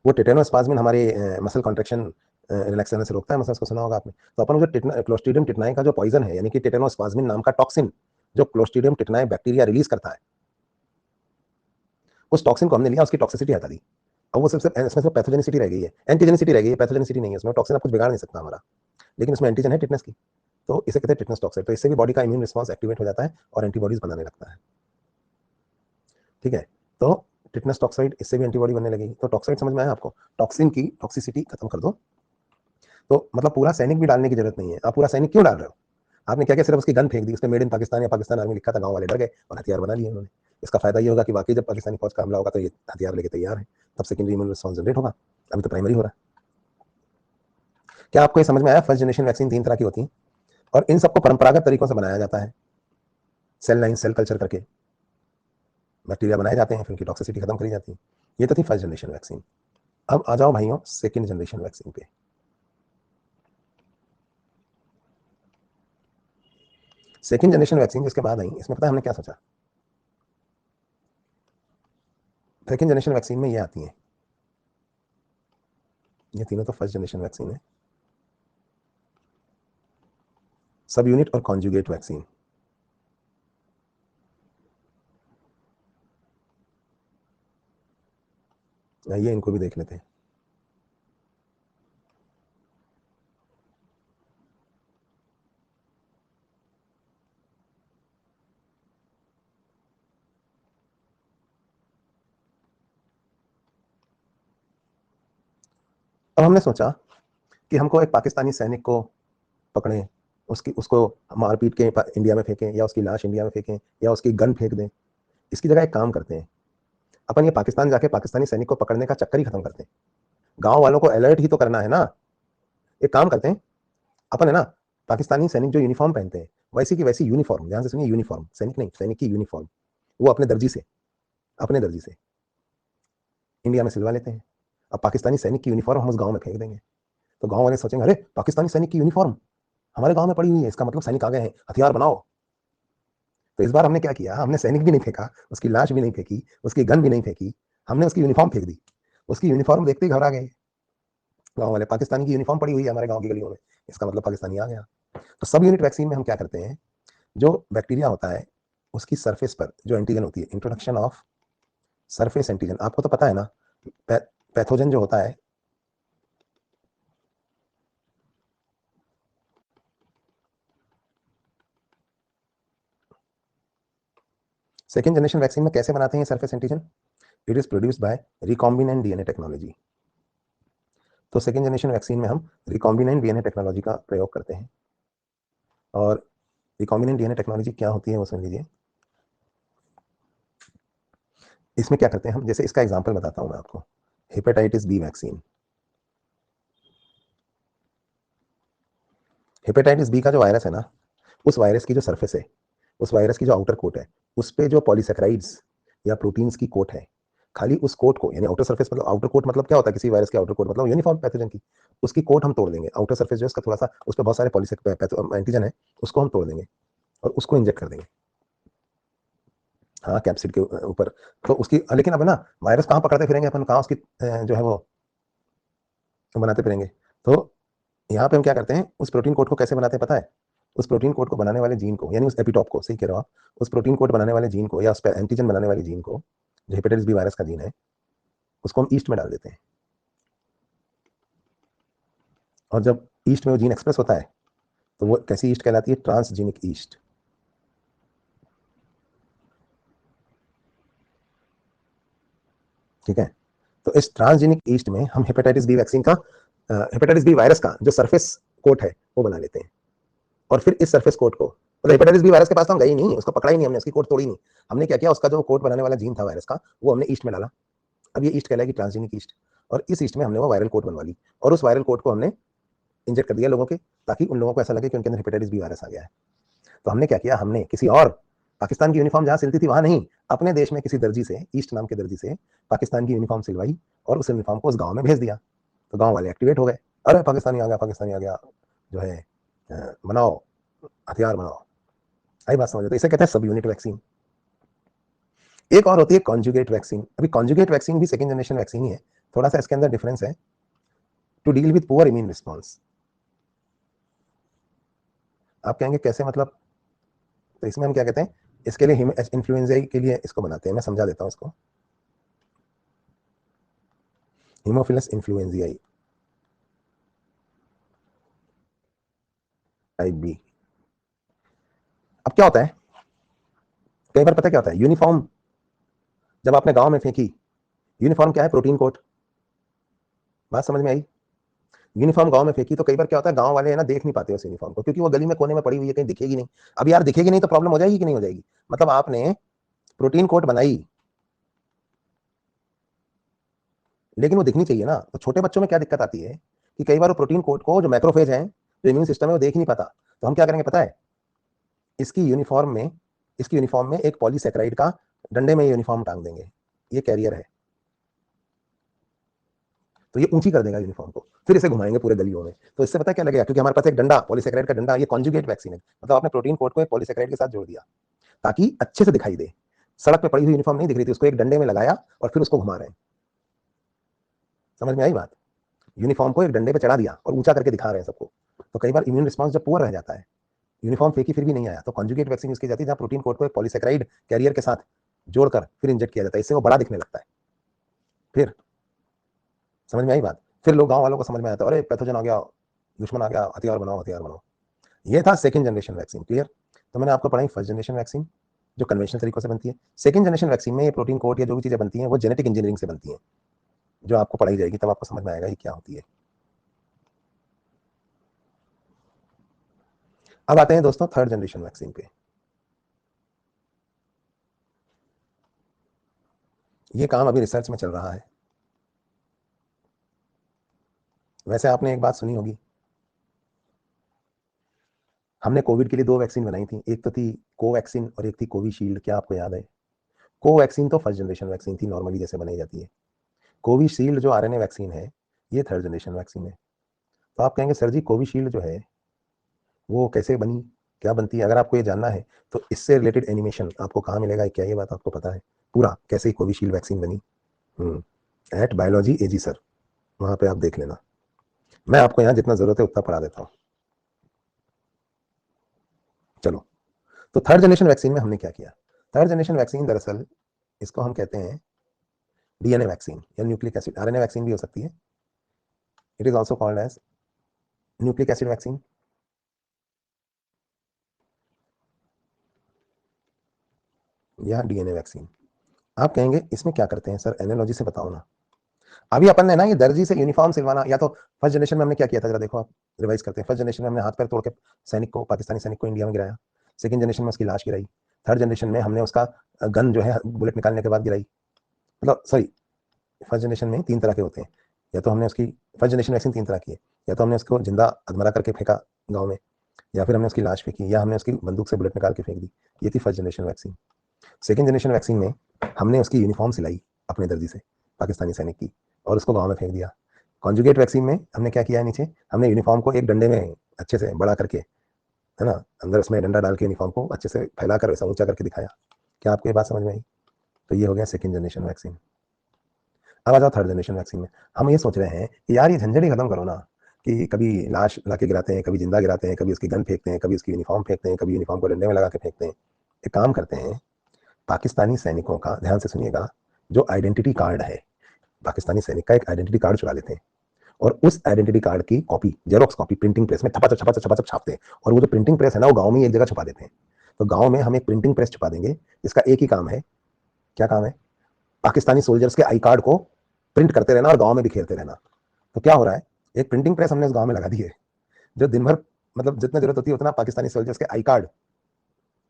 वो टिटेनोस्पाज्मिन हमारे मसल कॉन्ट्रेक्शन रिलैक्स करने से रोकता है, मसल्स को, सुना होगा आपने। तो अपन जो क्लोस्ट्रीडियम टिटनाई का जो पॉइजन है, यानी कि टिटेनोस्पाज्मिन नाम का टॉक्सिन जो क्लोस्ट्रीडियम टिटनाई बैक्टीरिया रिलीज करता है, उस टॉक्सिन को हमने लिया, उसकी टॉक्सिसिटी हटा दी। अब वो सिर्फ इसमें सिर्फ पैथोजेनिसिटी रह गई है, एंटीजेनिसिटी रह गई है, पैथोजेनिसिटी नहीं है उसमें। टॉक्सिन आप कुछ बिगाड़ नहीं सकता हमारा, लेकिन उसमें एंटीजन है टिटनेस की, तो इसे कहते हैं टिटनेस टॉक्साइड। तो इससे भी बॉडी का इम्यून रिस्पॉन्स एक्टिवेट हो जाता है और एंटीबॉडीज बनाने लगता है। ठीक है, तो टिटनेस टॉक्साइड, इससे भी एंटीबॉडी बनने लगेगी। तो टॉक्साइड समझ में आया आपको? टॉक्सिन की टॉक्सिसिटी खत्म कर दो, तो मतलब पूरा सैनिक भी डालने की जरूरत नहीं है। आप पूरा सैनिक क्यों डाल रहे हो? आपने क्या किया? सिर्फ उसकी गन फेंक दी, उसमें मेड इन पाकिस्तान या पाकिस्तान आर्मी लिखा था, गांव वाले डर गए और हथियार बना लिए उन्होंने। इसका फायदा ये होगा कि वाकई जब पाकिस्तानी फौज का हमला होगा तो ये हथियार लेके तैयार है, तब सेकेंडरी इम्यून रिस्पॉन्स जनरेट होगा। अभी तो प्राइमरी हो रहा है। क्या आपको ये समझ में आया? फर्स्ट जनरेशन वैक्सीन 3 तरह की होती है और इन सबको परंपरागत तरीकों से बनाया जाता है। सेल लाइन, सेल कल्चर करके बैक्टीरिया बनाए जाते हैं, फिर उनकी टॉक्सिसिटी खत्म करी जाती है। ये तो थी फर्स्ट जनरेशन वैक्सीन। अब आ जाओ भाइयों सेकेंड जनरेशन वैक्सीन पे। सेकेंड जनरेशन वैक्सीन जिसके बाद आई, इसमें पता है हमने क्या सोचा? सेकेंड जनरेशन वैक्सीन में ये आती है, ये तीनों तो फर्स्ट जनरेशन वैक्सीन है। सब यूनिट और कॉन्जुगेट वैक्सीन। ये इनको भी देख लेते हैं। अब हमने सोचा कि हमको एक पाकिस्तानी सैनिक को पकड़ें, उसकी उसको मार पीट के इंडिया में फेंकें, या उसकी लाश इंडिया में फेंकें, या उसकी गन फेंक दें। इसकी जगह एक काम करते हैं, अपन ये पाकिस्तान जाके पाकिस्तानी सैनिक को पकड़ने का चक्कर ही खत्म करते हैं। गांव वालों को अलर्ट ही तो करना है ना। एक काम करते हैं अपन, है ना, पाकिस्तानी सैनिक जो यूनिफॉर्म पहनते हैं वैसी की वैसी यूनिफॉर्म, ध्यान से सुनिए, यूनिफॉर्म, सैनिक नहीं, सैनिक की यूनिफॉर्म, वो अपने दर्जी से इंडिया में सिलवा लेते हैं। अब पाकिस्तानी सैनिक की यूनिफॉर्म हम उस गांव में फेंक देंगे, तो गांव वाले सोचेंगे, अरे पाकिस्तानी सैनिक की यूनिफॉर्म हमारे गांव में पड़ी हुई है, इसका मतलब सैनिक आ गए हैं, हथियार बनाओ। तो इस बार हमने क्या किया? हमने सैनिक भी नहीं फेंका, उसकी लाश भी नहीं फेंकी, उसकी गन भी नहीं फेंकी, हमने उसकी यूनिफॉर्म फेंक दी। उसकी यूनिफॉर्म देखते ही घबरा गए गांव वाले, पाकिस्तानी की यूनिफॉर्म पड़ी हुई है हमारे गांव की गलियों में, इसका मतलब पाकिस्तानी आ गया। तो सब यूनिट वैक्सीन में हम क्या करते हैं, जो बैक्टीरिया होता है उसकी सरफेस पर जो एंटीजन होती है, इंट्रोडक्शन ऑफ सरफेस एंटीजन। आपको तो पता है ना, पैथोजन जो होता है, सेकेंड जनरेशन वैक्सीन में कैसे बनाते हैं surface antigen? It is produced by recombinant DNA technology. तो सेकेंड जनरेशन वैक्सीन में हम रिकॉम्बिनेंट डीएनए टेक्नोलॉजी का प्रयोग करते हैं। और रिकॉम्बिनेंट डीएनए टेक्नोलॉजी क्या होती है वो सुन लीजिए। इसमें क्या करते हैं हम, जैसे इसका एग्जांपल बताता हूं मैं आपको। Hepatitis B vaccine. Hepatitis B का जो वायरस है ना, उस वायरस की जो सरफेस है, उस वायरस की जो आउटर कोट है, उस पे जो पॉलीसेकेराइड्स या प्रोटीन्स की कोट है, खाली उस कोट को, यानी आउटर सरफेस मतलब आउटर कोट मतलब क्या होता है किसी वायरस के आउटर कोट मतलब यूनिफॉर्म पैथोजन की, उसकी कोट हम तोड़ देंगे। आउटर सरफेस जो है उसका थोड़ा सा, उस पर बहुत सारे एंटीजन है, उसको हम तोड़ देंगे और उसको इंजेक्ट कर देंगे, हाँ, कैप्सिड के ऊपर। तो उसकी, लेकिन अब ना वायरस कहाँ पकड़ते फिरेंगे अपन, कहाँ उसकी जो है वो बनाते फिरेंगे। तो यहाँ पे हम क्या करते हैं, उस प्रोटीन कोड को कैसे बनाते हैं पता है? उस प्रोटीन कोड को बनाने वाले जीन को, यानी उस एपिटॉप को, सही कह रहे हो आप, उस प्रोटीन कोड बनाने वाले जीन को या उस पर एंटीजन बनाने वाले जीन को, जो हेपेटाइटिस बी वायरस का जीन है, उसको हम ईस्ट में डाल देते हैं। और जब ईस्ट में वो जीन एक्सप्रेस होता है तो वो कैसी ईस्ट कहलाती है? Transgenic east. ठीक है। तो इस ट्रांसजीनिक ईस्ट में हम हेपेटाइटिस बी वैक्सीन का, हेपेटाइटिस बी वायरस का जो सरफेस कोट है वो बना लेते हैं। और फिर इस सरफेस कोट को, मतलब हेपेटाइटिस बी वायरस के पास तो हम गए ही नहीं, उसको पकड़ा ही नहीं हमने, उसकी कोट तोड़ी नहीं। हमने क्या किया, उसका जो कोट बनाने वाला जीन था वायरस का, वो हमने ईस्ट में डाला। अब ये ईस्ट कहलाएगी ट्रांसजीनिक ईस्ट। और इस ईस्ट में हमने वो वायरल कोट बनवा ली, और उस वायरल कोट को हमने इंजेक्ट कर दिया लोगों के, ताकि उन लोगों को ऐसा लगे कि उनके अंदर हेपेटाइटिस बी वायरस आ गया है। तो हमने क्या किया, हमने किसी और, पाकिस्तान की यूनिफॉर्म जहां सिलती थी वहां नहीं, अपने देश में किसी दर्जी से, ईस्ट नाम के दर्जी से पाकिस्तान की यूनिफॉर्म सिलवाई और उस यूनिफॉर्म को उस गांव में भेज दिया। तो गांव वाले एक्टिवेट हो गए, अरे पाकिस्तानी आ गया, पाकिस्तानी आ गया, जो है बनाओ, हथियार बनाओ। आई बात समझ? तो इसे कहते हैं सब यूनिट वैक्सीन। एक और होती है कॉन्जुगेट वैक्सीन। अभी कॉन्जुगेट वैक्सीन भी सेकंड जनरेशन वैक्सीन ही है, थोड़ा सा इसके अंदर डिफरेंस है। To deal with poor immune response. आप कहेंगे कैसे मतलब? तो इसमें हम क्या कहते हैं, इसके लिए इन्फ्लुएंजा के लिए इसको बनाते हैं, मैं समझा देता हूं इसको। Haemophilus influenzae type B. अब क्या होता है, कई बार पता क्या होता है, यूनिफॉर्म जब आपने गांव में फेंकी, यूनिफॉर्म क्या है? Protein coat. बात समझ में आई? यूनिफॉर्म गांव में फेंकी तो कई बार क्या होता है, गांव वाले है ना देख नहीं पाते उस यूनिफॉर्म को, क्योंकि वो गली में कोने में पड़ी हुई है, कहीं दिखेगी नहीं। अब यार दिखेगी नहीं तो प्रॉब्लम हो जाएगी कि नहीं हो जाएगी? मतलब आपने प्रोटीन कोट बनाई, लेकिन वो दिखनी चाहिए ना। तो छोटे बच्चों में क्या दिक्कत आती है कि कई बार वो प्रोटीन कोड को, जो मैक्रोफेज है, जो इम्यून सिस्टम है, वो देख नहीं पाता। तो हम क्या करेंगे पता है, इसकी यूनिफॉर्म में, इसकी यूनिफॉर्म में एक पॉलीसेकेराइड का डंडे में यूनिफॉर्म टांग देंगे, ये कैरियर है, तो ये ऊंची कर देगा यूनिफॉर्म को, फिर इसे घुमाएंगे पूरे गलियों में। तो इससे पता क्या लगेगा, क्योंकि हमारे पास एक डंडा, पॉलीसेकेराइड का डंडा, ये कॉन्जुगेट वैक्सीन है, मतलब आपने प्रोटीन कोड को एक पॉलीसेकेराइड के साथ जोड़ दिया ताकि अच्छे से दिखाई दे। सड़क पे पड़ी हुई यूनिफॉर्म नहीं दिख रही थी, उसको एक डंडे में लगाया और फिर उसको घुमा रहे हैं। समझ में आई बात? यूनिफॉर्म को एक डंडे पे चढ़ा दिया और ऊंचा करके दिखा रहे हैं सबको। तो कई बार इम्यून रिस्पॉन्स जब पुअर रह जाता है, यूनिफॉर्म फेंकी फिर भी नहीं आया, तो कॉन्जुगेट वैक्सीन यूज की जाती है, जहां प्रोटीन कोड को एक पॉलीसेकेराइड कैरियर के साथ जोड़कर फिर इंजेक्ट किया जाता है, इससे वो बड़ा दिखने लगता है। फिर समझ में आई बात? फिर लोग, गांव वालों को समझ में आता है, अरे पैथोजन आ गया, दुश्मन आ गया, हथियार बनाओ, हथियार बनाओ। ये था सेकंड जनरेशन वैक्सीन। क्लियर? तो मैंने आपको पढ़ाई फर्स्ट जनरेशन वैक्सीन, जो कन्वेंशनल तरीकों से बनती है। सेकंड जनरेशन वैक्सीन में ये प्रोटीन कोड या जो भी चीजें बनती हैं वो जेनेटिक इंजीनियरिंग से बनती हैं, जो आपको पढ़ाई जाएगी, तब आपको समझ में आएगा ये क्या होती है। अब आते हैं दोस्तों थर्ड जनरेशन वैक्सीन पे। ये काम अभी रिसर्च में चल रहा है। वैसे आपने एक बात सुनी होगी, हमने कोविड के लिए दो वैक्सीन बनाई थी, एक तो थी कोवैक्सीन और एक थी कोविशील्ड। क्या आपको याद है? कोवैक्सीन तो फर्स्ट जनरेशन वैक्सीन थी, नॉर्मली जैसे बनाई जाती है। कोविशील्ड जो आरएनए वैक्सीन है, ये थर्ड जनरेशन वैक्सीन है। तो आप कहेंगे सर जी कोविशील्ड जो है वो कैसे बनी, क्या बनती है? अगर आपको ये जानना है तो इससे रिलेटेड एनिमेशन आपको कहाँ मिलेगा, क्या ये बात आपको पता है पूरा कैसे कोविशील्ड वैक्सीन बनी? एट बायोलॉजी एजी सर, वहां पे आप देख लेना। मैं आपको यहाँ जितना जरूरत है उतना पढ़ा देता हूँ। चलो, तो थर्ड जनरेशन वैक्सीन में हमने क्या किया? थर्ड जनरेशन वैक्सीन दरअसल, इसको हम कहते हैं डीएनए वैक्सीन या न्यूक्लिक एसिड, आरएनए वैक्सीन भी हो सकती है। It is also called as nucleic acid vaccine. या डीएनए वैक्सीन। आप कहेंगे इसमें क्या करते हैं सर, एनालॉजी से बताओ ना। अभी अपन ने ना ये दर्जी से यूनिफॉर्म सिलवाना, या तो फर्स्ट जनरेशन में हमने क्या किया था, जरा देखो आप, रिवाइज करते हैं। फर्स्ट जनरेशन में हमने हाथ पैर तोड़ के सैनिक को, पाकिस्तानी सैनिक को इंडिया में गिराया। सेकंड जनरेशन में उसकी लाश गिराई। थर्ड जनरेशन में हमने उसका गन जो है बुलेट निकालने के बाद गिराई। मतलब सॉरी, फर्स्ट जनरेशन में 3 तरह के होते हैं। या तो हमने उसकी फर्स्ट जनरेशन वैक्सीन 3 तरह की है, या तो हमने उसको जिंदा अधमरा करके फेंका गाँव में, या फिर हमने उसकी लाश फेंकी, या हमने उसकी बंदूक से बुलेट निकाल के फेंक दी। ये थी first generation vaccine. Second generation vaccine में हमने उसकी यूनिफॉर्म सिलाई अपने दर्जी से, पाकिस्तानी सैनिक की, और उसको गाँव में फेंक दिया। कॉन्जुगेट वैक्सीन में हमने क्या किया है, नीचे हमने यूनिफॉर्म को एक डंडे में अच्छे से बड़ा करके, है ना, अंदर उसमें डंडा डाल के यूनिफॉर्म को अच्छे से फैलाकर वैसा ऊंचा करके दिखाया। क्या आपको ये बात समझ में आई? तो ये हो गया सेकंड जनरेशन वैक्सीन। अब आ जाओ थर्ड जनरेशन वैक्सीन में। हम ये सोच रहे हैं कि यार ये झंझट ही खत्म करो ना, कि कभी लाश ला के गिराते हैं, कभी जिंदा गिराते हैं, कभी उसकी गन फेंकते हैं, कभी उसकी यूनिफॉर्म फेंकते हैं, कभी यूनिफॉर्म को डंडे में लगा के फेंकते हैं। एक काम करते हैं, पाकिस्तानी सैनिकों का, ध्यान से सुनिएगा, जो आइडेंटिटी कार्ड है, पाकिस्तानी सैनिक का एक आइडेंटिटी कार्ड चुरा लेते हैं, और उस आइडेंटिटी कार्ड की copy, xerox copy, printing press में छपा छापते हैं, और वो जो प्रिंटिंग प्रेस है ना, वो गाँव में एक जगह छुपा देते हैं। तो गाँव में हम एक प्रिंटिंग प्रेस छुपा देंगे, जिसका एक ही काम है। क्या काम है? पाकिस्तानी सोल्जर्स के आई कार्ड को प्रिंट करते रहना और गाँव में बिखेरते रहना। तो क्या हो रहा है, एक प्रिंटिंग प्रेस हमने उस गाँव में लगा दी है, जो दिन भर, मतलब जितना जरूरत होती है उतना पाकिस्तानी सोल्जर्स के आई कार्ड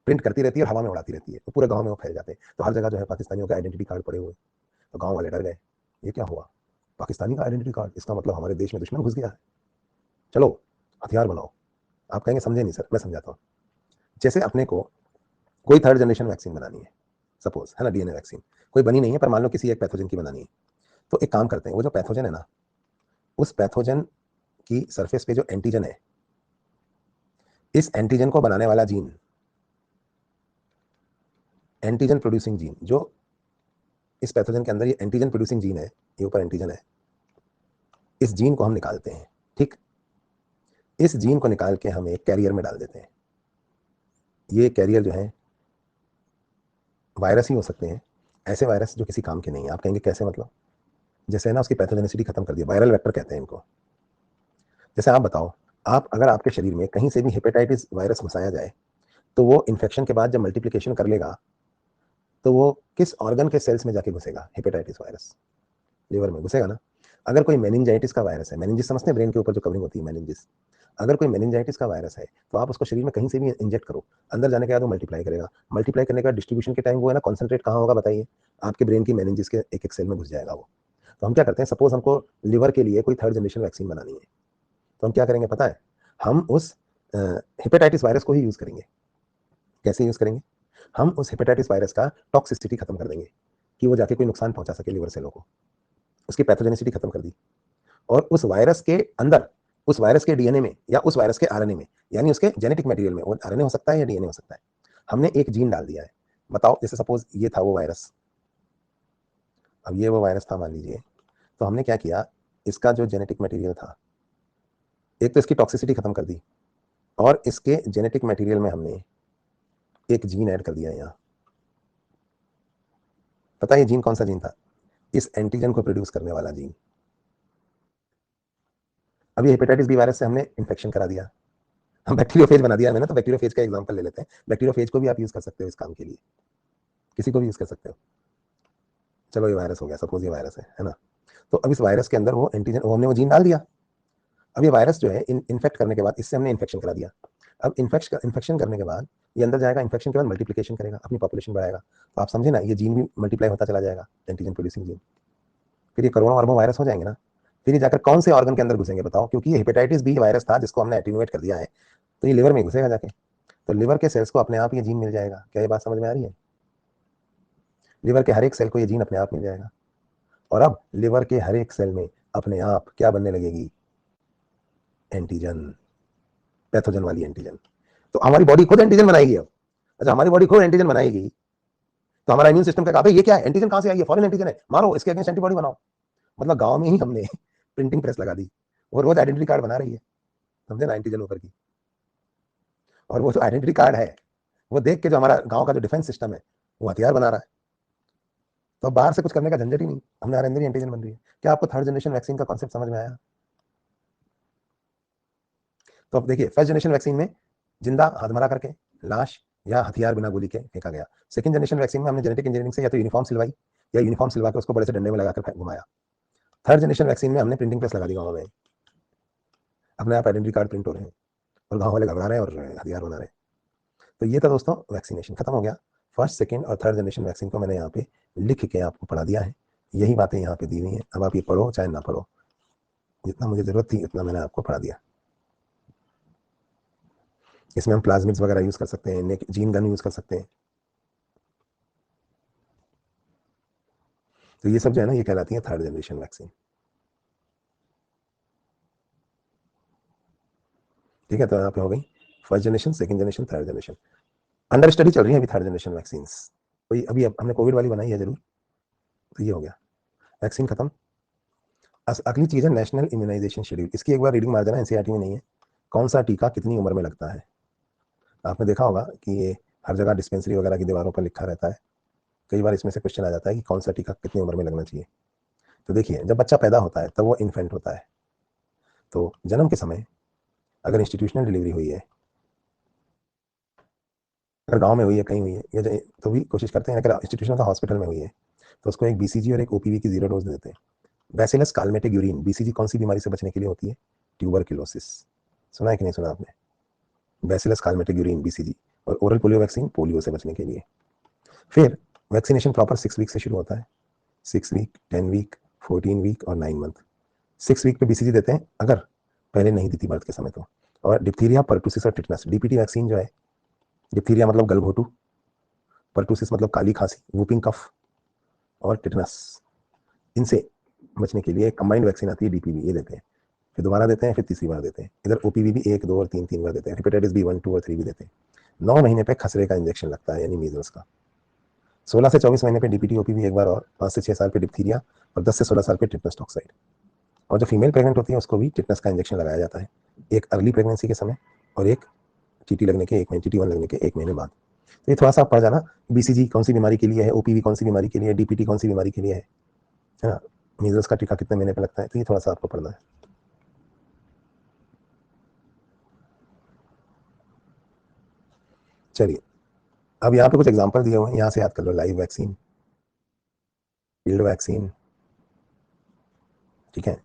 प्रिंट करती रहती है और हवा में उड़ाती रहती है, तो पूरे गाँव में वो फैल जाते हैं। तो हर जगह जो है पाकिस्तानियों के आइडेंटिटी कार्ड पड़े हुए। तो गाँव वाले डर गए, ये क्या हुआ, पाकिस्तानी का आइडेंटिटी कार्ड, इसका मतलब हमारे देश में दुश्मन घुस गया है, चलो हथियार बनाओ। आप कहेंगे समझे नहीं सर, मैं समझाता हूँ। जैसे अपने को कोई थर्ड जनरेशन वैक्सीन बनानी है, सपोज, है ना, डीएनए वैक्सीन कोई बनी नहीं है, पर मान लो किसी एक पैथोजन की बनानी है। तो एक काम करते हैं, वो जो पैथोजन है ना, उस पैथोजन की सरफेस पे जो एंटीजन है, इस एंटीजन को बनाने वाला जीन, एंटीजन प्रोड्यूसिंग जीन, जो इस पैथोजन के अंदर ये एंटीजन प्रोड्यूसिंग जीन है, ये ऊपर एंटीजन है, इस जीन को हम निकालते हैं। ठीक, इस जीन को निकाल के हम एक कैरियर में डाल देते हैं। ये कैरियर जो है वायरस ही हो सकते हैं, ऐसे वायरस जो किसी काम के नहीं है। आप कहेंगे कैसे, मतलब? जैसे ना उसकी पैथोजेनिसिटी खत्म कर दिया, वायरल वेक्टर कहते हैं इनको। जैसे आप बताओ, आप अगर आपके शरीर में कहीं से भी हेपेटाइटिस वायरस घुसाया जाए, तो वो इन्फेक्शन के बाद जब मल्टीप्लिकेशन कर लेगा, तो वो किस ऑर्गन के सेल्स में जाके घुसेगा? हेपेटाइटिस वायरस लिवर में घुसेगा ना। अगर कोई मेनिंजाइटिस का वायरस है, मेनिंजिस समझते हैं, ब्रेन के ऊपर जो कवरिंग होती है, मेनिंजिस, अगर कोई मेनिंजाइटिस का वायरस है, तो आप उसको शरीर में कहीं से भी इंजेक्ट करो, अंदर जाने के बाद वो मल्टीप्लाई करेगा। मल्टीप्लाई करने के बाद डिस्ट्रीब्यूशन के टाइम वो है ना, कॉन्सेंट्रेट कहाँ होगा बताइए? आपके ब्रेन की मेनिंजिस के एक एक सेल में घुस जाएगा वो। तो हम क्या करते हैं, सपोज हमको लिवर के लिए कोई थर्ड जनरेशन वैक्सीन बनानी है, तो हम क्या करेंगे पता है? हम उस हेपेटाइटिस वायरस को ही यूज करेंगे। कैसे यूज करेंगे? हम उस हेपेटाइटिस वायरस का टॉक्सिसिटी खत्म कर देंगे, कि वो जाके कोई नुकसान पहुंचा सके लिवर सेलों को, उसकी पैथोजेनिसिटी खत्म कर दी। और उस वायरस के अंदर, उस वायरस के डीएनए में, या उस वायरस के आरएनए में, यानी उसके जेनेटिक मटेरियल में, वो आरएनए हो सकता है या डीएनए हो सकता है, हमने एक जीन डाल दिया है। बताओ, जैसे सपोज ये था वो वायरस, अब ये वो वायरस था मान लीजिए, तो हमने क्या किया, इसका जो जेनेटिक मटेरियल था, एक तो इसकी टॉक्सिसिटी खत्म कर दी, और इसके जेनेटिक मटेरियल में हमने एक जीन ऐड कर दिया यहाँ। पता है ये जीन कौन सा जीन था? इस एंटीजन को प्रोड्यूस करने वाला जीन। अभी हेपेटाइटिस बी वायरस से हमने इन्फेक्शन करा दिया, हम बैक्टीरियोफेज बना दिया मैंने, तो बैक्टीरियोफेज का एग्जांपल ले लेते हैं। बैक्टीरियोफेज को भी आप यूज कर सकते हो इस काम के लिए, किसी को भी यूज कर सकते हो। चलो ये वायरस हो गया, सपोज ये वायरस है ना। तो अब इस वायरस के अंदर वो एंटीजन, वो हमने वो जीन डाल दिया। अब ये वायरस जो है इन्फेक्ट करने के बाद, इससे हमने इन्फेक्शन करा दिया। अब इन्फेक्शन करने के बाद ये अंदर जाएगा, इन्फेक्शन के बाद मल्टीप्लिकेशन करेगा, अपनी पॉपुलेशन बढ़ाएगा। तो आप समझे ना, ये जीन भी मल्टीप्लाई होता चला जाएगा, एंटीजन प्रोड्यूसिंग जीन। फिर ये करोड़ों अरबों वायरस हो जाएंगे ना। फिर ये जाकर कौन से ऑर्गन के अंदर घुसेंगे बताओ? क्योंकि ये हेपेटाइटिस बी वायरस था जिसको हमने एटीन्यूएट कर दिया है, तो ये लिवर में घुसेगा जाके। तो लिवर के सेल्स को अपने आप ये जीन मिल जाएगा। क्या ये बात समझ में आ रही है? लिवर के हर एक सेल को ये जीन अपने आप मिल जाएगा, और अब लिवर के हर एक सेल में अपने आप क्या बनने लगेगी? एंटीजन, पैथोजन वाली एंटीजन। तो हमारी बॉडी खुद एंटीजन बनाएगी अब। अच्छा, हमारी बॉडी खुद एंटीजन बनाएगी, तो हमारा इम्यून सिस्टम कहेगा भाई ये क्या है, एंटीजन कहां से आई है? फॉरेन एंटीजन है, मारो इसके अगेंस्ट एंटीबॉडी बनाओ। मतलब गांव में ही हमने प्रिंटिंग प्रेस लगा दी, वो रोज आइडेंटिटी कार्ड बना रही है, समझे ना, एंटीजन ऊपर की। और वो जो आइडेंटिटी कार्ड है, वो देख के जो हमारा गांव का जो डिफेंस सिस्टम है, वो हथियार बना रहा है। तो बाहर से कुछ करने का झंझट ही नहीं, हमारे अंदर ही एंटीजन बन रही है। क्या आपको थर्ड जनरेशन वैक्सीन का कॉन्सेप्ट समझ में आया? तो अब देखिए, फर्स्ट जनरेशन वैक्सीन में जिंदा हाथ मरा करके, लाश या हथियार बिना गोली के फेंका गया। सेकंड जनरेशन वैक्सीन में हमने जेनेटिक इंजीनियरिंग से या तो यूनिफॉर्म सिलवाई या यूनिफॉर्म सिलवा के उसको बड़े से डंडे में लगाकर घुमाया। थर्ड जनरेशन वैक्सीन में हमने प्रिंटिंग प्रेस लगा दी गाँव में, अपने आप आइडेंटिटी कार्ड प्रिंट हो रहे हैं और गाँव वाले घबरा रहे हैं और हथियार बना रहे हैं। तो ये था दोस्तों वैक्सीनेशन, खत्म हो गया। फर्स्ट सेकेंड और थर्ड जनरेशन वैक्सीन को मैंने यहाँ पे लिख के आपको पढ़ा दिया है, यही बातें यहाँ पे दी हुई हैं। अब आप ये पढ़ो चाहे ना पढ़ो, जितना मुझे जरूरत थी उतना मैंने आपको पढ़ा दिया। इसमें हम प्लाज्मिड्स वगैरह यूज कर सकते हैं, जीन गन यूज कर सकते हैं। तो ये सब जो है ना ये कहलाती है थर्ड जनरेशन वैक्सीन। ठीक है, तो यहाँ पे हो गई first generation, second generation, third generation. Under study चल रही है अभी थर्ड जनरेशन वैक्सीन। तो अभी हमने कोविड वाली बनाई है जरूर। तो ये हो गया, वैक्सीन खत्म। अगली चीज है नेशनल इम्यूनाइजेशन शेड्यूल। इसकी एक बार रीडिंग मार देना, एनसीईआरटी में नहीं है। कौन सा टीका कितनी उम्र में लगता है। आपने देखा होगा कि ये हर जगह डिस्पेंसरी वगैरह की दीवारों पर लिखा रहता है। कई बार इसमें से क्वेश्चन आ जाता है कि कौन सा टीका कितनी उम्र में लगना चाहिए। तो देखिए, जब बच्चा पैदा होता है तब वो इन्फेंट होता है, तो जन्म के समय अगर इंस्टीट्यूशनल डिलीवरी हुई है, अगर गांव में हुई है, कहीं हुई है, या तो भी कोशिश करते हैं। अगर इंस्टीट्यूशनल का हॉस्पिटल में हुई है तो उसको एक बीसीजी और एक ओपीवी की 0 डोज देते हैं। बैसिलस कालमेटिक यूरिन, बीसीजी कौन सी बीमारी से बचने के लिए होती है, ट्यूबरक्लोसिस। सुना है कि नहीं सुना आपने, बैसिलस कालमेटिक यूरिन बीसीजी। और ओरल पोलियो वैक्सीन, पोलियो से बचने के लिए। फिर वैक्सीनेशन प्रॉपर 6 वीक से शुरू होता है, 6 वीक, 10 वीक, 14 वीक और 9 मंथ। 6 वीक पे बीसीजी देते हैं अगर पहले नहीं दी थी बर्थ के समय तो। और डिप्थीरिया, परटूसिस और टिटनस, डीपीटी वैक्सीन जो है, डिप्थीरिया मतलब गलघोटू, परटूसिस मतलब काली खांसी, वूपिंग कफ, और टिटनस, इनसे बचने के लिए कंबाइंड वैक्सीन आती है डीपीवी, ये देते हैं। फिर दोबारा देते हैं, फिर तीसरी बार देते हैं। इधर ओपीवी भी 1, 2 और 3 बार देते हैं। हेपेटाइटिस बी 1, 2 और 3 भी देते हैं। 9 महीने पे खसरे का इंजेक्शन लगता है, यानी मीजल्स का। 16 से 24 महीने पे डीपीटी ओपीवी एक बार, और 5 से 6 साल पे डिप्थीरिया, और 10 से 16 साल पे टिटनस टॉक्साइड। और जो फीमेल प्रेग्नेंट होती है उसको भी टिटनस का इंजेक्शन लगाया जाता है, एक अर्ली प्रेगनेंसी के समय और एक टीटी लगने के 1 महीने, टीटी 1 लगने के 1 महीने बाद। तो ये थोड़ा सा पढ़ जाना, बीसीजी कौन सी बीमारी के लिए है, ओपीवी कौन सी बीमारी के लिए है, डीपीटी कौन सी बीमारी के लिए है ना, मीजल्स का टीका कितने महीने पे लगता है। तो ये थोड़ा सा आपको पढ़ना है। चलिए, अब यहाँ पे कुछ एग्जांपल दिए हुए हैं, यहाँ से याद कर लो। लाइव वैक्सीन, फील्ड वैक्सीन, ठीक है,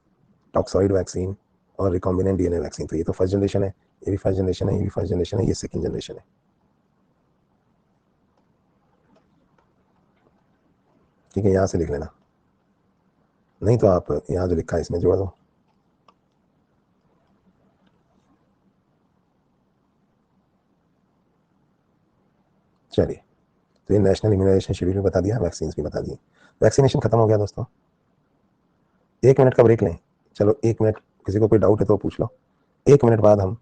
टॉक्सॉइड वैक्सीन और रिकॉम्बिनेंट डीएनए वैक्सीन। तो ये तो फर्स्ट जनरेशन है, ये भी फर्स्ट जनरेशन है, ये भी फर्स्ट जनरेशन है, ये सेकंड जनरेशन है। ठीक है, यहाँ से लिख लेना, नहीं तो आप यहाँ जो लिखा है इसमें जोड़ दो। चलिए, तो ये नेशनल इम्यूनाइजेशन शेड्यूल भी बता दिया, वैक्सीन भी बता दिए। वैक्सीनेशन खत्म हो गया दोस्तों। 1 मिनट का ब्रेक लें। चलो 1 मिनट, किसी को कोई डाउट है तो पूछ लो। 1 मिनट बाद हम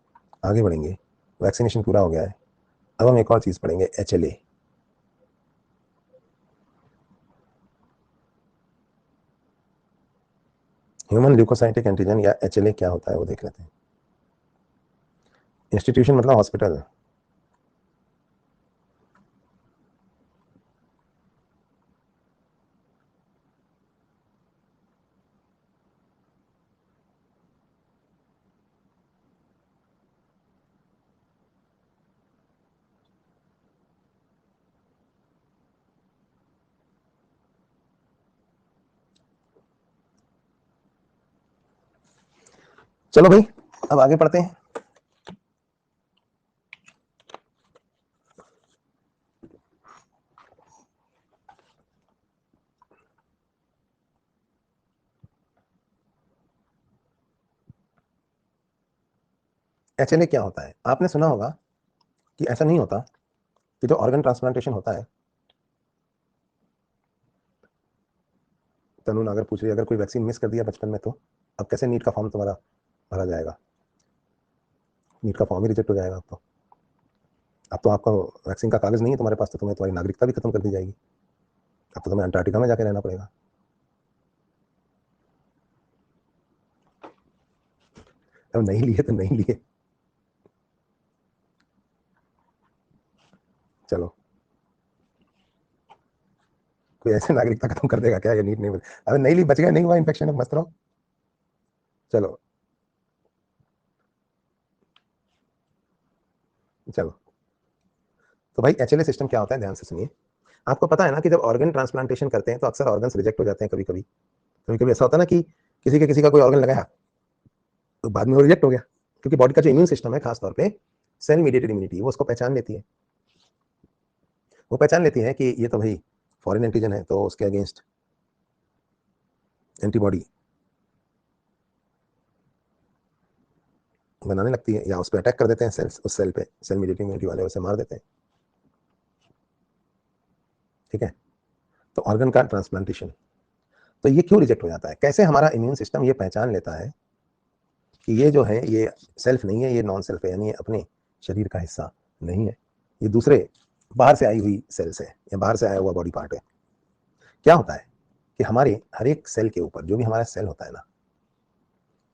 आगे बढ़ेंगे। वैक्सीनेशन पूरा हो गया है, अब हम एक और चीज़ पढ़ेंगे, HLA। ह्यूमन ल्यूकोसाइटिक एंटीजन या HLA क्या होता है वो देख लेते हैं। इंस्टीट्यूशन मतलब हॉस्पिटल। चलो भाई, अब आगे पढ़ते हैं। HLA क्या होता है, आपने सुना होगा कि ऐसा नहीं होता कि जो ऑर्गन ट्रांसप्लांटेशन होता है, तनु अगर पूछ रही है अगर कोई वैक्सीन मिस कर दिया बचपन में तो अब कैसे नीट का फॉर्म तुम्हारा भरा जाएगा, नीट का फॉर्म ही रिजेक्ट हो जाएगा। अब तो आपका वैक्सीन का कागज नहीं है तुम्हारे पास, तो तुम्हें तुम्हारी नागरिकता भी खत्म कर दी जाएगी। अब तो तुम्हें अंटार्कटिका में जाके रहना पड़ेगा। अब नहीं लिए तो नहीं लिए। चलो, कोई ऐसे नागरिकता खत्म कर देगा क्या, ये नीट नहीं अब नहीं ली, बच गए, नहीं हुआ इन्फेक्शन, अब मस्त रहो। चलो चलो, तो भाई एचएलए सिस्टम क्या होता है, ध्यान से सुनिए। आपको पता है ना कि जब ऑर्गन ट्रांसप्लांटेशन करते हैं तो अक्सर ऑर्गन्स रिजेक्ट हो जाते हैं, कभी कभी। कभी कभी ऐसा होता है ना कि किसी का कोई ऑर्गन लगाया तो बाद में वो रिजेक्ट हो गया, क्योंकि बॉडी का जो इम्यून सिस्टम है, खासतौर पे सेल मीडिएटेड इम्यूनिटी, वो उसको पहचान लेती है। वो पहचान लेती है कि ये तो भाई फॉरेन एंटीजन है, तो उसके अगेंस्ट एंटीबॉडी बनाने लगती है, या उस पर अटैक कर देते हैं सेल्स, उस सेल पे, सेल मीडिएटेड इम्यूनिटी वाले उसे मार देते हैं। ठीक है, तो ऑर्गन का ट्रांसप्लांटेशन, तो ये क्यों रिजेक्ट हो जाता है? कैसे हमारा इम्यून सिस्टम ये पहचान लेता है कि ये जो है ये सेल्फ नहीं है, ये नॉन सेल्फ है, यानी ये अपने शरीर का हिस्सा नहीं है, ये दूसरे बाहर से आई हुई सेल्स है, या बाहर से आया हुआ बॉडी पार्ट है। क्या होता है कि हमारे हर एक सेल के ऊपर, जो भी हमारा सेल होता है ना,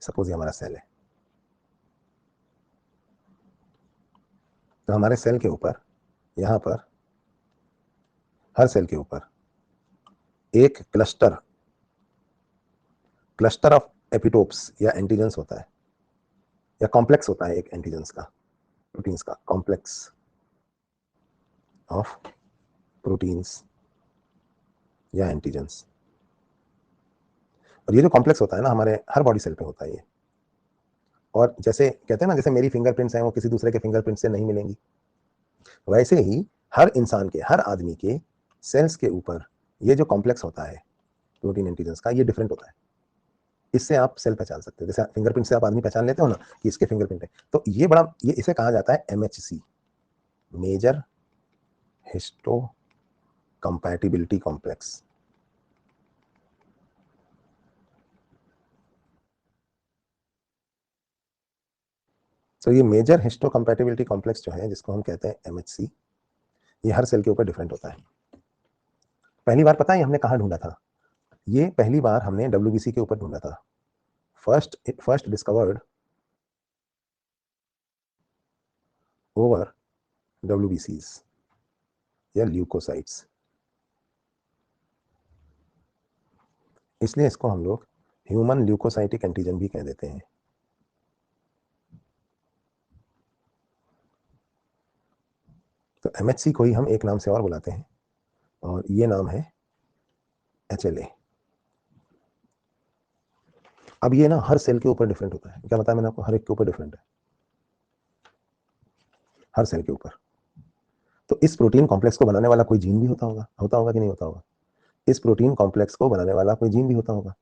सपोज ये हमारा सेल है, तो हमारे सेल के ऊपर, यहां पर हर सेल के ऊपर एक क्लस्टर ऑफ एपिटोप्स या एंटीजेंस होता है, या कॉम्प्लेक्स होता है एक एंटीजेंस का, प्रोटीन्स का कॉम्प्लेक्स ऑफ प्रोटीन्स या एंटीजेंस। और ये जो कॉम्प्लेक्स होता है ना, हमारे हर बॉडी सेल पे होता है ये। और जैसे कहते हैं ना, जैसे मेरी फिंगरप्रिंट्स हैं वो किसी दूसरे के फिंगरप्रिंट से नहीं मिलेंगी, वैसे ही हर इंसान के, हर आदमी के सेल्स के ऊपर ये जो कॉम्प्लेक्स होता है प्रोटीन एंटीजेंस का, ये डिफरेंट होता है। इससे आप सेल पहचान सकते हो, जैसे फिंगरप्रिंट से आप आदमी पहचान लेते हो ना कि इसके फिंगरप्रिंट है, तो ये बड़ा, ये इसे कहा जाता है MHC, major histocompatibility complex. तो ये मेजर हिस्टो कंपैटिबिलिटी कॉम्प्लेक्स जो है, जिसको हम कहते हैं MHC, ये हर सेल के ऊपर डिफरेंट होता है। पहली बार पता है हमने कहाँ ढूंढा था? ये पहली बार हमने WBC के ऊपर ढूंढा था। फर्स्ट डिस्कवर्ड ओवर WBCs या ल्यूकोसाइट्स, इसलिए इसको हम लोग ह्यूमन ल्यूकोसाइटिक एंटीजन भी कह देते हैं। तो MHC को ही हम एक नाम से और बुलाते हैं, और ये नाम है HLA। अब ये ना हर सेल के ऊपर डिफरेंट होता है, क्या बताया मैंने आपको, हर एक के ऊपर डिफरेंट है, हर सेल के ऊपर। तो इस प्रोटीन कॉम्प्लेक्स को बनाने वाला कोई जीन भी होता होगा कि नहीं होता होगा? इस प्रोटीन कॉम्प्लेक्स को बनाने वाला कोई जीन भी होता होगा।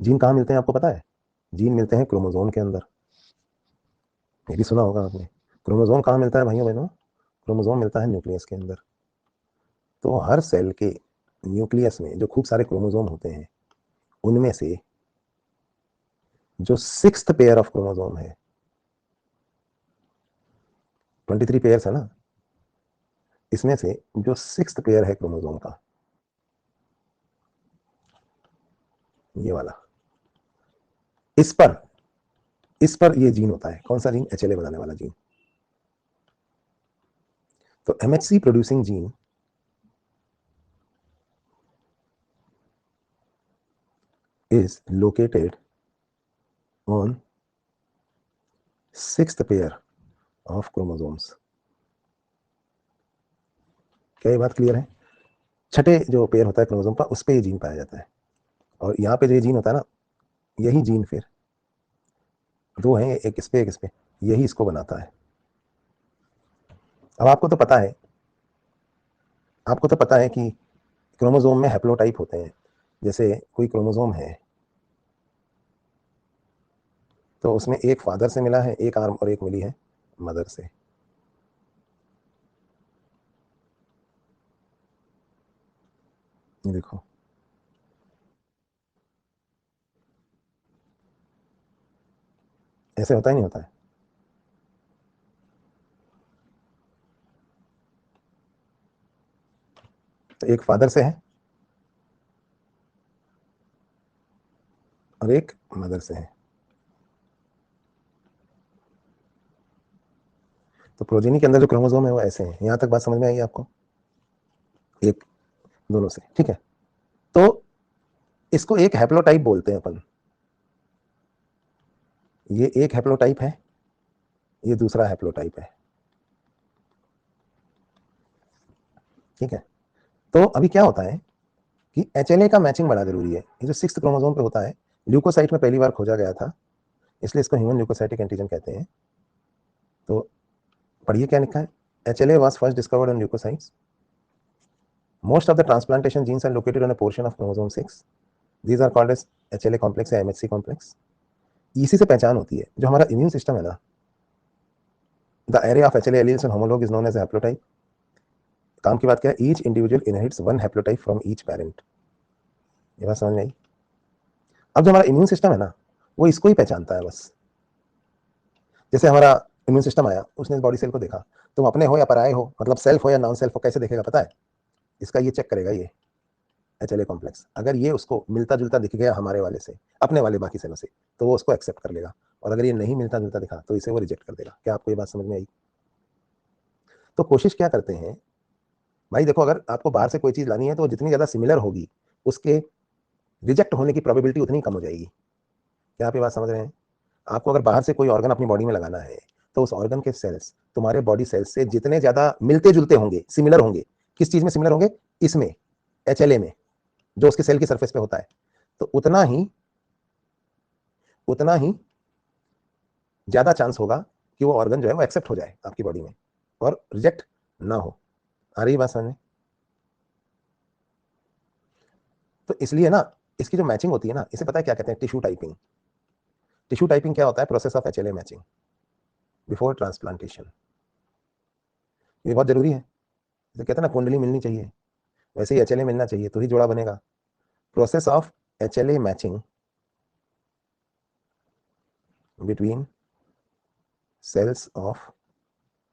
जीन कहाँ मिलते हैं आपको पता है? जीन मिलते हैं क्रोमोजोम के अंदर, ये भी सुना होगा आपने। क्रोमोजोम कहाँ मिलता है भाइयों बहनों? क्रोमोजोम मिलता है न्यूक्लियस के अंदर। तो हर सेल के न्यूक्लियस में जो खूब सारे क्रोमोजोम होते हैं, उनमें से जो 6th पेयर ऑफ क्रोमोजोम है, 23 पेयर्स है ना, इसमें से जो 6th पेयर है क्रोमोजोम का, ये वाला, इस पर ये जीन होता है। कौन सा जीन? HLA बनाने वाला जीन। तो MHC producing gene is located on 6th pair of chromosomes। क्या ये बात क्लियर है? छठे जो पेयर होता है क्रोमोसोम का, उस पे ये जीन पाया जाता है। और यहाँ पे जो ये जीन होता है ना, यही जीन फिर दो हैं, एक इस पे एक इस पे, यही इसको बनाता है। अब आपको तो पता है कि क्रोमोसोम में हैप्लोटाइप होते हैं। जैसे कोई क्रोमोसोम है तो उसमें एक फादर से मिला है एक आर्म, और एक मिली है मदर से। देखो, ऐसे होता ही नहीं होता है। तो एक फादर से है और एक मदर से है। तो प्रोजेनी के अंदर जो क्रोमोसोम है वो ऐसे हैं। यहां तक बात समझ में आई आपको? एक, दोनों से, ठीक है। तो इसको एक हैप्लोटाइप बोलते हैं अपन। ये एक हैप्लोटाइप है, ये दूसरा हैप्लोटाइप है। ठीक है। तो अभी क्या होता है कि HLA का मैचिंग बड़ा जरूरी है। ये जो 6th क्रोमोसोम पे होता है, ल्यूकोसाइट में पहली बार खोजा गया था, इसलिए इसको ह्यूमन ल्यूकोसाइटिक एंटीजन कहते हैं। तो पढ़िए क्या लिखा है, HLA was first discovered on leukocytes. Most of the transplantation genes are located on a portion of chromosome 6. These are called as HLA complex या MHC complex. इसी से पहचान होती है। जो हमारा इम्यून सिस्टम है ना, the array of HLA alleles and homolog is known as haplotype. काम की बात क्या है, each individual inherits one haplotype from each parent. ये बात समझ में आई। अब जो हमारा इम्यून सिस्टम है ना, वो इसको ही पहचानता है बस। जैसे हमारा इम्यून सिस्टम आया, उसने बॉडी सेल को देखा, तुम अपने हो या पराये हो, मतलब सेल्फ हो या नॉन सेल्फ हो, कैसे देखेगा पता है, इसका ये चेक करेगा, ये HLA कॉम्प्लेक्स अगर ये उसको मिलता जुलता दिख गया हमारे वाले से, अपने वाले बाकी सेलों से, तो वो उसको एक्सेप्ट कर लेगा, और अगर ये नहीं मिलता जुलता दिखा तो इसे वो रिजेक्ट कर देगा। क्या आपको ये बात समझ में आई? तो कोशिश क्या करते हैं भाई, देखो अगर आपको बाहर से कोई चीज लानी है तो जितनी ज्यादा सिमिलर होगी, उसके रिजेक्ट होने की प्रोबेबिलिटी उतनी कम हो जाएगी। क्या आप ये बात समझ रहे हैं? आपको अगर बाहर से कोई ऑर्गन अपनी बॉडी में लगाना है, तो उस ऑर्गन के सेल्स तुम्हारे बॉडी सेल्स से जितने ज्यादा मिलते जुलते होंगे, सिमिलर होंगे, किस चीज में सिमिलर होंगे, इसमें HLA में, जो उसके सेल की सरफेस पे होता है, तो उतना ही ज्यादा चांस होगा कि वो ऑर्गन जो है वो एक्सेप्ट हो जाए आपकी बॉडी में और रिजेक्ट ना हो। आ रही बात समझ में? तो इसलिए ना, इसकी जो मैचिंग होती है ना, इसे पता है क्या कहते हैं, टिश्यू टाइपिंग। टिश्यू टाइपिंग क्या होता है, process of HLA matching before transplantation. ये बहुत जरूरी है। जैसे कहते हैं ना, कुंडली मिलनी चाहिए, वैसे ही HLA मिलना चाहिए, तो ही जोड़ा बनेगा। Process of HLA matching between cells of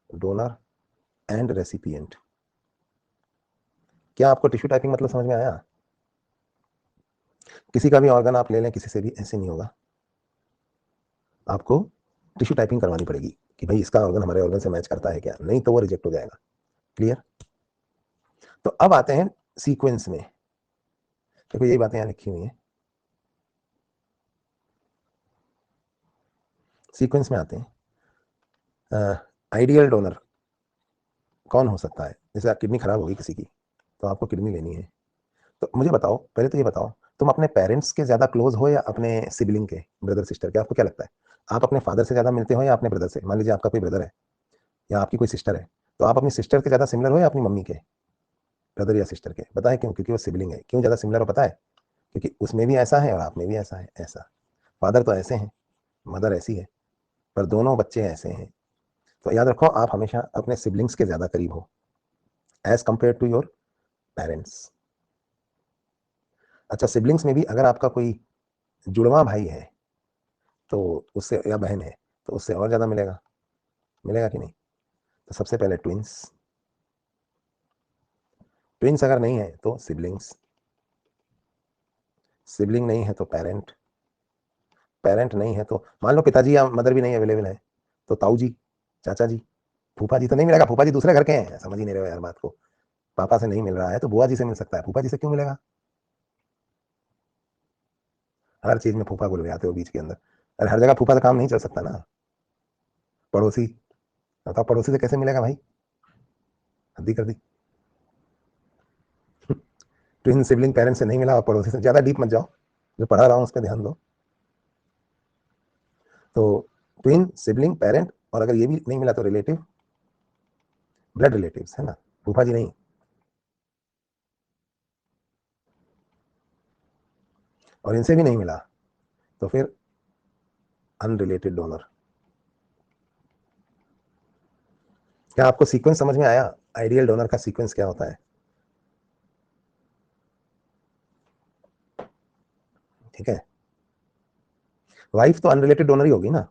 donor and recipient. क्या आपको टिश्यू टाइपिंग मतलब समझ में आया? किसी का भी ऑर्गन आप ले लें, किसी से भी ऐसे नहीं होगा, आपको टिश्यू टाइपिंग करवानी पड़ेगी कि भाई इसका ऑर्गन हमारे ऑर्गन से मैच करता है क्या, नहीं तो वो रिजेक्ट हो जाएगा। क्लियर? तो अब आते हैं सीक्वेंस में। देखो यही बातें यहां लिखी हुई हैं। सीक्वेंस में आते हैं, आइडियल डोनर कौन हो सकता है। जैसे आप किडनी खराब होगी किसी की, तो आपको किडनी लेनी है, तो मुझे बताओ, पहले तो ये बताओ, तुम अपने पेरेंट्स के ज्यादा क्लोज हो या अपने सिबलिंग के, ब्रदर सिस्टर के? आपको क्या लगता है, आप अपने फादर से ज्यादा मिलते हो या अपने ब्रदर से? मान लीजिए आपका कोई ब्रदर है या आपकी कोई सिस्टर है, तो आप अपनी सिस्टर के ज्यादा सिमिलर हो या अपनी मम्मी के, ब्रदर या सिस्टर के? बताएं क्यों? क्योंकि वो सिबलिंग है। क्यों ज्यादा सिमिलर हो पता है? क्योंकि उसमें भी ऐसा है और आप में भी ऐसा है। ऐसा फादर तो ऐसे हैं, मदर ऐसी है, पर दोनों बच्चे ऐसे हैं। तो याद रखो, आप हमेशा अपने सिबलिंग्स के ज्यादा करीब हो as compare to your parents. अच्छा, सिबलिंग्स में भी अगर आपका कोई जुड़वा भाई है तो उससे, या बहन है, तो उससे और ज्यादा मिलेगा। मिलेगा कि नहीं? तो सबसे पहले ट्विंस। ट्विंस अगर नहीं है तो सिबलिंग्स। सिबलिंग नहीं है तो पेरेंट। पेरेंट नहीं है तो मान लो पिताजी या मदर भी नहीं अवेलेबल है, तो ताऊ जी, चाचा जी, फूफा जी तो नहीं मिलेगा। फूफा जी दूसरे घर के हैं, समझ ही नहीं रहे हो यार बात को। पापा से नहीं मिल रहा है तो बुआ जी से मिल सकता है, फूफा जी से क्यों मिलेगा? हर चीज में फूफा बोल जाते हो बीच के अंदर। अरे हर जगह फूफा से काम नहीं चल सकता ना। पड़ोसी, बताओ पड़ोसी से कैसे मिलेगा भाई? हद्दी कर दी। ट्विन सिबलिंग पेरेंट्स से नहीं मिला और पड़ोसी से, ज्यादा डीप मत जाओ, जो पढ़ा रहा हूँ उस पर ध्यान दो। तो ट्विन सिबलिंग पेरेंट, और अगर ये भी नहीं मिला तो रिलेटिव, ब्लड रिलेटिव्स है ना, फूफा जी नहीं। और इनसे भी नहीं मिला तो फिर अनरिलेटेड डोनर। क्या आपको सीक्वेंस समझ में आया? आइडियल डोनर का सीक्वेंस क्या होता है? ठीक है। वाइफ तो अनरिलेटेड डोनर ही होगी ना,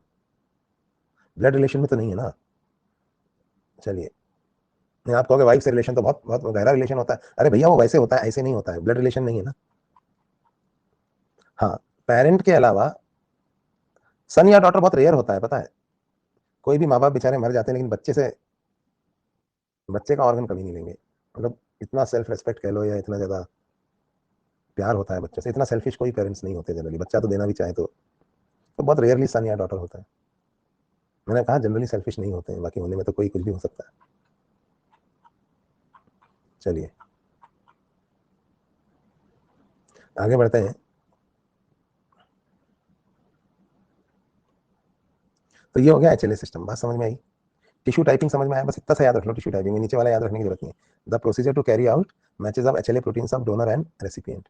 ब्लड रिलेशन में तो नहीं है ना। चलिए, मैं आप कहोगे वाइफ से रिलेशन तो बहुत बहुत गहरा रिलेशन होता है। अरे भैया वो वैसे होता है, ऐसे नहीं होता है, ब्लड रिलेशन नहीं है ना। हाँ, पेरेंट के अलावा सन या डॉटर बहुत रेयर होता है, पता है। कोई भी माँ बाप बेचारे मर जाते हैं, लेकिन बच्चे का ऑर्गन कभी नहीं लेंगे। मतलब इतना सेल्फ रेस्पेक्ट कह लो या इतना ज्यादा प्यार होता है बच्चों से, इतना सेल्फिश कोई पेरेंट्स नहीं होते जनरली। बच्चा तो देना भी चाहे तो बहुत रेयरली सन या डॉटर होता है। मैंने कहा जनरली सेल्फिश नहीं होते हैं, बाकी होने में तो कोई कुछ भी हो सकता है। चलिए आगे बढ़ते हैं। तो ये हो गया एचएलए सिस्टम, बात समझ में आई। टिश्यू टाइपिंग समझ में आया, बस इतना सा याद रख लो, टिश्यू टाइपिंग में नीचे वाला याद रखने की जरूरत नहीं है। The procedure to carry out matches of HLA proteins of donor and recipient.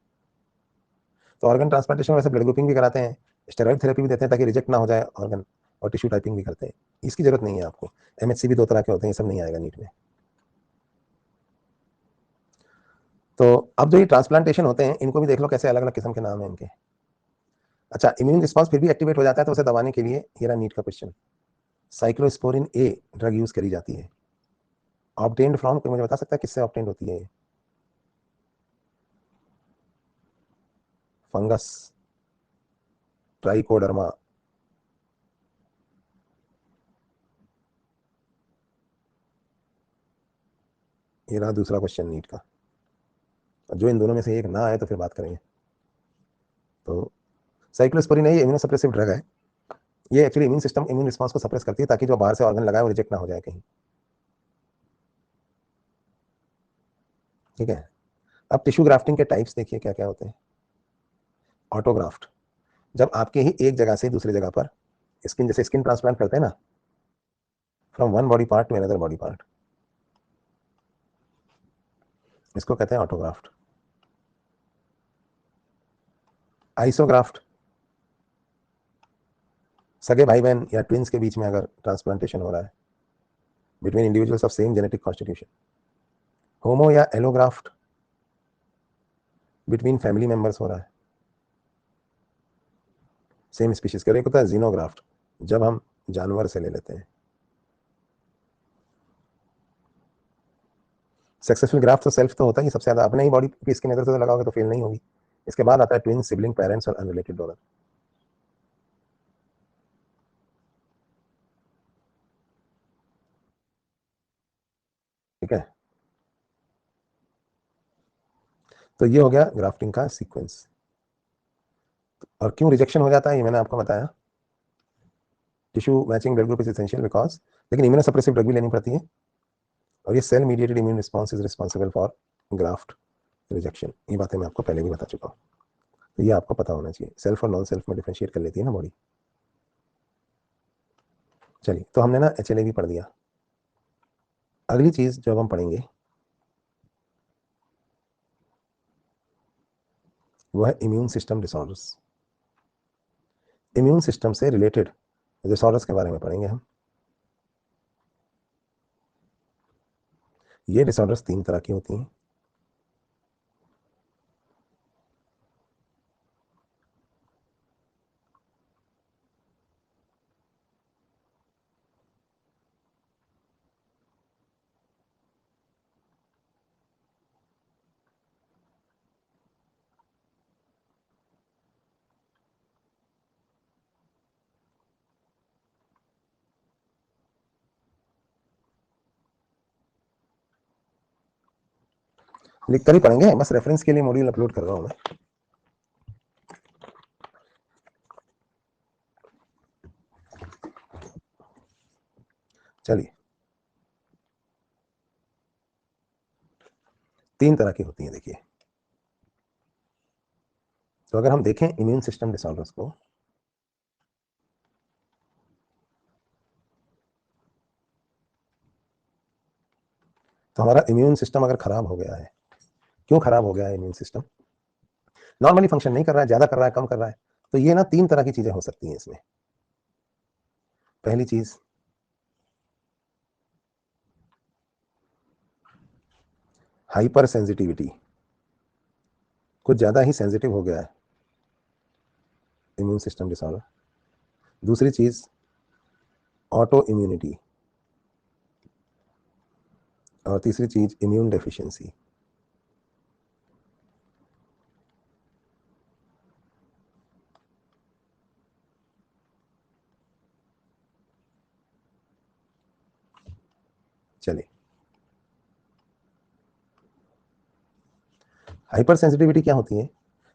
तो ऑर्गन ट्रांसप्लांटेशन में वैसे ब्लड ग्रुपिंग भी कराते हैं, स्टेरॉइड थेरेपी भी देते हैं ताकि रिजेक्ट ना हो जाए ऑर्गन, और टिश्यू टाइपिंग भी करते हैं। इसकी जरूरत नहीं है आपको। एमएचसी भी 2 तरह के होते हैं, ये सब नहीं आएगा नीट में। तो अब जो ये ट्रांसप्लांटेशन होते हैं इनको भी देख लो कैसे अलग अलग किस्म के नाम है इनके। अच्छा, इम्यून रिस्पांस फिर भी एक्टिवेट हो जाता है तो उसे दबाने के लिए ये रहा नीट का question. Cyclosporin A drug use करी जाती है, ऑब्टेन्ड फ्रॉम, कोई मुझे बता सकता है किससे ऑब्टेन्ड होती है ये? फंगस, ट्राइकोडर्मा, ये रहा दूसरा क्वेश्चन नीट का। जो इन दोनों में से एक ना आए तो फिर बात करेंगे। तो साइक्लोस्पोरिन है, ये इम्यूनोसप्रेसिव ड्रग है। ये actually immune system, immune response को सप्रेस करती है ताकि जो बाहर से ऑर्गन लगाए वो रिजेक्ट ना हो जाए कहीं। ठीक है। अब टिश्यू ग्राफ्टिंग के टाइप्स देखिए क्या क्या होते हैं। ऑटोग्राफ्ट, जब आपके ही एक जगह से दूसरी जगह पर स्किन, जैसे स्किन ट्रांसप्लांट करते हैं ना, from one body part two another body part, इसको कहते हैं ऑटोग्राफ्ट। आइसोग्राफ्ट, सगे भाई बहन या ट्विंस के बीच में अगर ट्रांसप्लांटेशन हो रहा है, between individuals of same genetic constitution. Homo या एलोग्राफ्ट, बिटवीन फैमिली मेंबर्स हो रहा है, सेम स्पीशीज का। एक होता है जीनोग्राफ्ट, जब हम जानवर से ले लेते हैं। सक्सेसफुल ग्राफ्ट तो सेल्फ तो होता ही सबसे ज्यादा, अपने ही बॉडी की स्किन अगर से लगाओगे तो फेल नहीं होगी। इसके बाद आता है ट्विन, सिबलिंग, पेरेंट्स और अनरिलेटेड डोनर। ठीक है, तो ये हो गया ग्राफ्टिंग का सीक्वेंस। और क्यों रिजेक्शन हो जाता है ये मैंने आपको बताया। Tissue matching blood group is essential because, लेकिन इम्यूनोसप्रेसिव ड्रग भी लेनी पड़ती है, और ये cell mediated immune response is responsible for graft rejection. ये बातें मैं आपको पहले भी बता चुका हूँ, तो ये आपको पता होना चाहिए। सेल्फ और नॉन सेल्फ में डिफरेंशिएट कर लेती है ना बॉडी। चलिए, तो हमने ना एचएलए भी पढ़ दिया। अगली चीज जो अब हम पढ़ेंगे वो है immune system disorders. Immune system से रिलेटेड डिसऑर्डर्स के बारे में पढ़ेंगे हम। ये डिसऑर्डर्स 3 तरह की होती हैं। लिख कर ही पढ़ेंगे, बस रेफरेंस के लिए मॉड्यूल अपलोड कर रहा हूं मैं। चलिए, 3 तरह की होती हैं देखिए। तो अगर हम देखें इम्यून सिस्टम डिसऑर्डर्स को, तो हमारा इम्यून सिस्टम अगर खराब हो गया है, क्यों खराब हो गया है इम्यून सिस्टम? नॉर्मली फंक्शन नहीं कर रहा है, ज्यादा कर रहा है, कम कर रहा है। तो ये ना 3 तरह की चीजें हो सकती हैं इसमें। पहली चीज, हाइपर सेंसिटिविटी, कुछ ज्यादा ही सेंसिटिव हो गया है, इम्यून सिस्टम डिसऑर्डर। दूसरी चीज, ऑटो इम्यूनिटी। और तीसरी चीज, इम्यून डेफिशिएंसी। चलिए, हाइपर सेंसिटिविटी क्या होती है?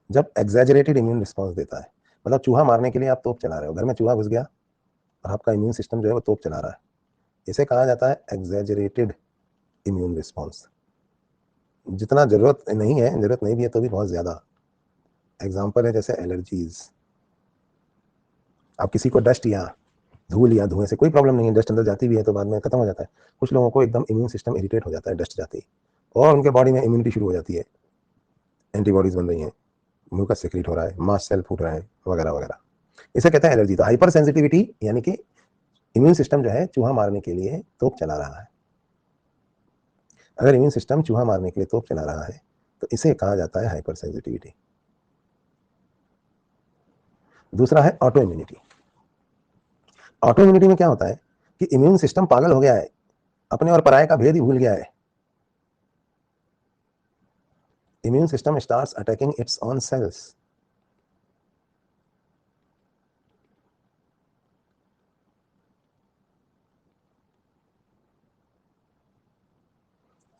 जब एग्जैजरेटेड इम्यून रिस्पॉन्स देता है, मतलब चूहा मारने के लिए आप तोप चला रहे हो, घर में चूहा घुस गया और आपका इम्यून सिस्टम जो है वो तोप चला रहा है, इसे कहा जाता है एग्जैजरेटेड इम्यून रिस्पॉन्स। जितना जरूरत नहीं है, जरूरत नहीं भी है तो भी बहुत ज्यादा। एग्जाम्पल है जैसे एलर्जीज। आप किसी को डस्ट या धूल या धुएं से कोई प्रॉब्लम नहीं है, डस्ट अंदर जाती भी है तो बाद में खत्म हो जाता है। कुछ लोगों को एकदम इम्यून सिस्टम इरिटेट हो जाता है डस्ट जाती है और उनके बॉडी में इम्यूनिटी शुरू हो जाती है, एंटीबॉडीज बन रही हैं, म्यूकस सिक्रीट हो रहा है, मास्ट सेल फूट रहा है वगैरह वगैरह। इसे कहते हैं एलर्जी। तो हाइपर सेंसिटिविटी यानी कि इम्यून सिस्टम जो है चूहा मारने के लिए तोप चला रहा है। अगर इम्यून सिस्टम चूहा मारने के लिए तोप चला रहा है तो इसे कहा जाता है हाइपर सेंसिटिविटी। दूसरा है ऑटो इम्यूनिटी। ऑटो इम्यूनिटी में क्या होता है कि इम्यून सिस्टम पागल हो गया है, अपने और पराये का भेद ही भूल गया है। Immune system starts attacking its own cells.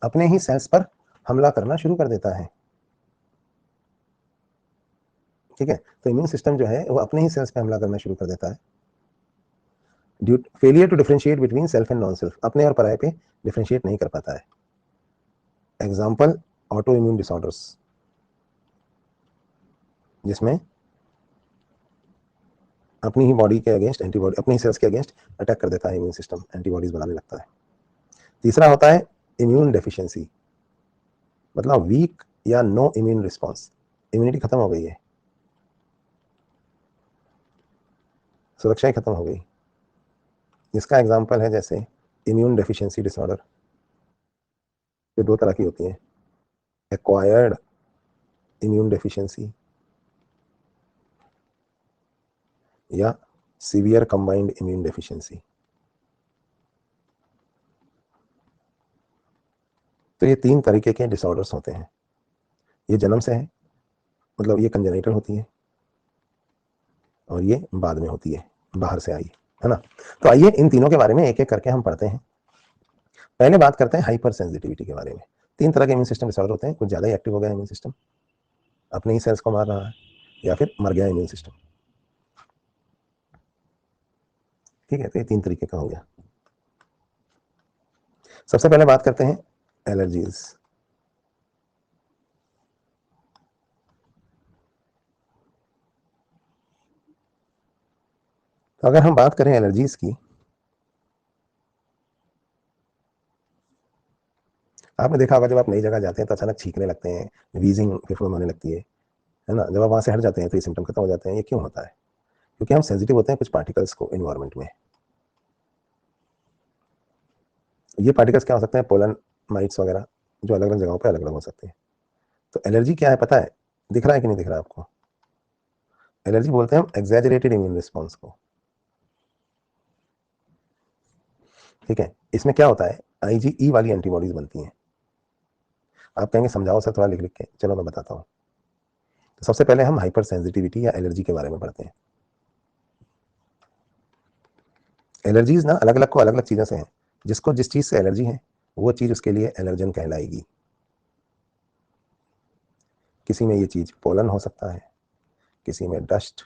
अपने ही सेल्स पर हमला करना शुरू कर देता है। ठीक है, तो इम्यून सिस्टम जो है वो अपने ही सेल्स पे हमला करना शुरू कर देता है। Due failure to differentiate between self and non self, अपने और पराये पे डिफरेंशिएट नहीं कर पाता है। एग्जाम्पल ऑटो इम्यून डिसऑर्डर्स, जिसमें अपनी ही बॉडी के अगेंस्ट एंटीबॉडी, अपनी ही सेल्स के अगेंस्ट अटैक कर देता है इम्यून सिस्टम, एंटीबॉडीज बनाने लगता है। तीसरा होता है इम्यून डेफिशिएंसी, मतलब वीक या नो इम्यून रिस्पॉन्स, इम्यूनिटी खत्म हो गई है, सुरक्षा ही खत्म हो गई। इसका एग्जाम्पल है जैसे इम्यून डेफिशिएंसी डिसऑर्डर, जो दो तरह की होती हैं, एक्वायर्ड इम्यून डेफिशिएंसी या सीवियर कंबाइंड इम्यून डेफिशिएंसी। तो ये तीन तरीके के डिसऑर्डर्स होते हैं। ये जन्म से है, मतलब ये कंजेनिटल होती है, और ये बाद में होती है, बाहर से आई, है ना। तो आइए इन तीनों के बारे में एक एक करके हम पढ़ते हैं। पहले बात करते हैं हाइपर सेंसिटिविटी के बारे में। तीन तरह के इम्यून सिस्टम डिसऑर्डर होते हैं, कुछ ज्यादा ही एक्टिव हो गया इम्यून सिस्टम, अपने ही सेल्स को मार रहा है, या फिर मर गया इम्यून सिस्टम। ठीक है, तो ये तीन तरीके का हो गया। सबसे पहले बात करते हैं एलर्जीज। तो अगर हम बात करें एलर्जीज की, आपने देखा होगा जब आप नई जगह जाते हैं तो अचानक छींकने लगते हैं, वीजिंग फिफड़न होने लगती है ना। जब आप वहां से हट जाते हैं तो ये सिम्टम खत्म हो जाते हैं। ये क्यों होता है? क्योंकि हम सेंसिटिव होते हैं कुछ पार्टिकल्स को इन्वायरमेंट में। ये पार्टिकल्स क्या हो सकते हैं? पोलन माइट्स वगैरह, जो अलग अलग जगहों पर अलग अलग हो सकते हैं। तो एलर्जी क्या है पता है? दिख रहा है कि नहीं दिख रहा आपको? एलर्जी बोलते हैं हम एग्जैजरेटेड इम्यून रिस्पॉन्स को। ठीक है, इसमें क्या होता है, आईजीई वाली एंटीबॉडीज बनती हैं। आप कहेंगे समझाओ सर थोड़ा लिख लिख के, चलो मैं बताता हूँ। तो सबसे पहले हम हाइपर सेंसिटिविटी या एलर्जी के बारे में पढ़ते हैं। एलर्जीज ना अलग अलग को अलग अलग चीजों से हैं। जिसको जिस चीज से एलर्जी है वो चीज उसके लिए एलर्जन कहलाएगी। किसी में ये चीज पोलन हो सकता है, किसी में डस्ट,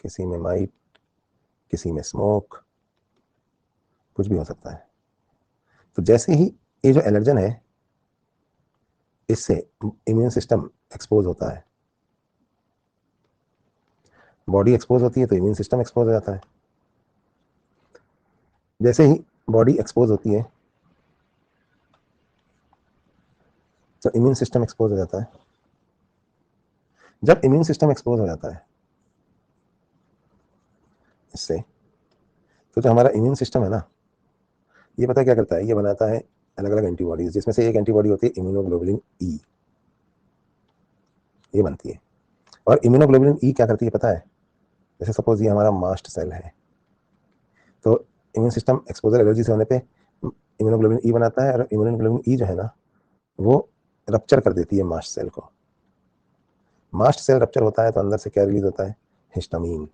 किसी में माइट, किसी में स्मोक, कुछ भी हो सकता है। तो जैसे ही ये जो एलर्जन है, इससे इम्यून सिस्टम एक्सपोज होता है, बॉडी एक्सपोज होती है तो इम्यून सिस्टम एक्सपोज हो जाता है। जैसे ही बॉडी एक्सपोज होती है तो इम्यून सिस्टम एक्सपोज हो जाता है। जब इम्यून सिस्टम एक्सपोज हो जाता है इससे, तो जो हमारा इम्यून सिस्टम है ना, ये पता क्या करता है, ये बनाता है अलग अलग एंटीबॉडीज, जिसमें से एक एंटीबॉडी होती है इम्यूनोग्लोबुलिन ई, ये बनती है। और इम्यूनोग्लोबुलिन ई क्या करती है पता है? जैसे सपोज ये हमारा मास्ट सेल है, तो इम्यून सिस्टम एक्सपोजर एलर्जी से होने पे इम्यूनोग्लोबुलिन ई बनाता है, और इम्यूनोग्लोबुलिन ई जो है ना, वो रप्चर कर देती है मास्ट सेल को। मास्ट सेल रप्चर होता है तो अंदर से क्या रिलीज होता है? हिस्टामीन।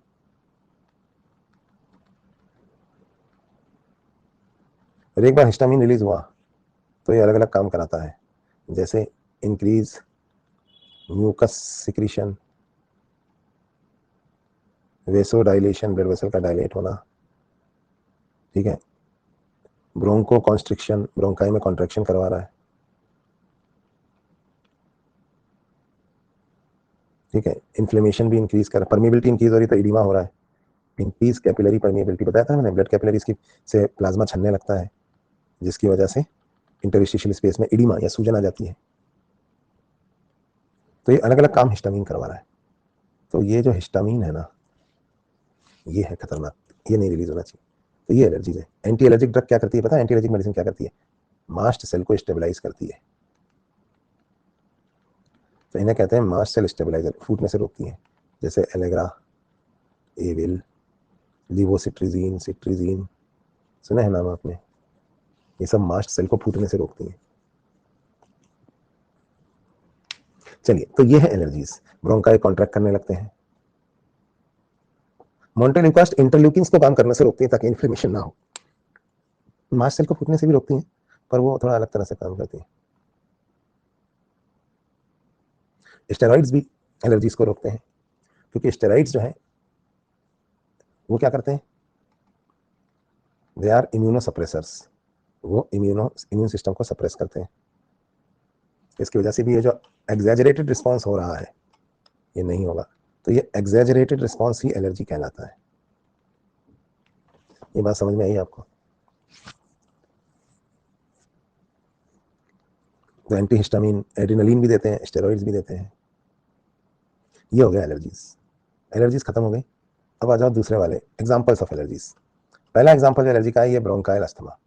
और एक बार हिस्टामीन रिलीज हुआ तो ये अलग अलग काम कराता है, जैसे increase mucus secretion, वेसो dilation, blood vessel का डायलेट होना, ठीक है, ब्रोंको कॉन्स्ट्रिक्शन, ब्रोंकाई में कॉन्ट्रैक्शन करवा रहा है, ठीक है, इन्फ्लेमेशन भी इंक्रीज कर, परमेबिलिटी इंक्रीज हो रही तो एडिमा हो रहा है, इंक्रीज कैपिलरी परमेबिलिटी, बताया था मैंने, ब्लड कैपिलरीज की से प्लाज्मा छनने लगता है, जिसकी वजह से इंटरस्टिशियल स्पेस में एडिमा या सूजन आ जाती है। तो ये अलग अलग काम हिस्टामिन करवा रहा है। तो ये जो हिस्टामिन है ना, ये है खतरनाक, ये नहीं रिलीज होना चाहिए। तो ये एलर्जीज है। एंटी एलर्जिक ड्रग क्या करती है पता है? एंटी एलर्जिक मेडिसिन क्या करती है? मास्ट सेल को स्टेबलाइज करती है। तो इन्हें कहते हैं मास्ट सेल स्टेबलाइजर, फूटने से रोकती है, जैसे एलेग्रा, एविल, लिवोसिट्रिजीन, सिट्रिजीन, सुना है नाम आपने? ये सब मास्ट सेल को फूटने से रोकती हैं। चलिए, तो ये है एलर्जीज। ब्रोंकाई कॉन्ट्रैक्ट करने लगते हैं। मोंटेल्यूकास्ट इंटरल्यूकिन्स को काम करने से रोकती है ताकि इन्फ्लेमेशन ना हो। मास्ट सेल को फूटने से भी रोकती हैं, पर वो थोड़ा अलग तरह से काम करती है। स्टेरॉइड्स भी एलर्जीज को रोकते हैं, क्योंकि स्टेरॉइड्स जो है वो क्या करते हैं? दे आर इम्यूनोसप्रेसर्स, वो इम्यून सिस्टम को सप्रेस करते हैं। इसकी वजह से भी ये जो एग्जैजरेटेड रिस्पॉन्स हो रहा है, ये नहीं होगा। तो ये एग्जैजरेटेड रिस्पॉन्स ही एलर्जी कहलाता है। ये बात समझ में आई आपको? तो एंटी हिस्टामिन, एड्रेनलिन भी देते हैं, स्टेरॉइड्स भी देते हैं। ये हो गया एलर्जीज। एलर्जीज खत्म हो गई। अब आ जाओ दूसरे वाले एग्जांपल्स ऑफ एलर्जीज। पहला एग्जांपल जो एलर्जी का है, ये ब्रोंकाइल अस्थमा।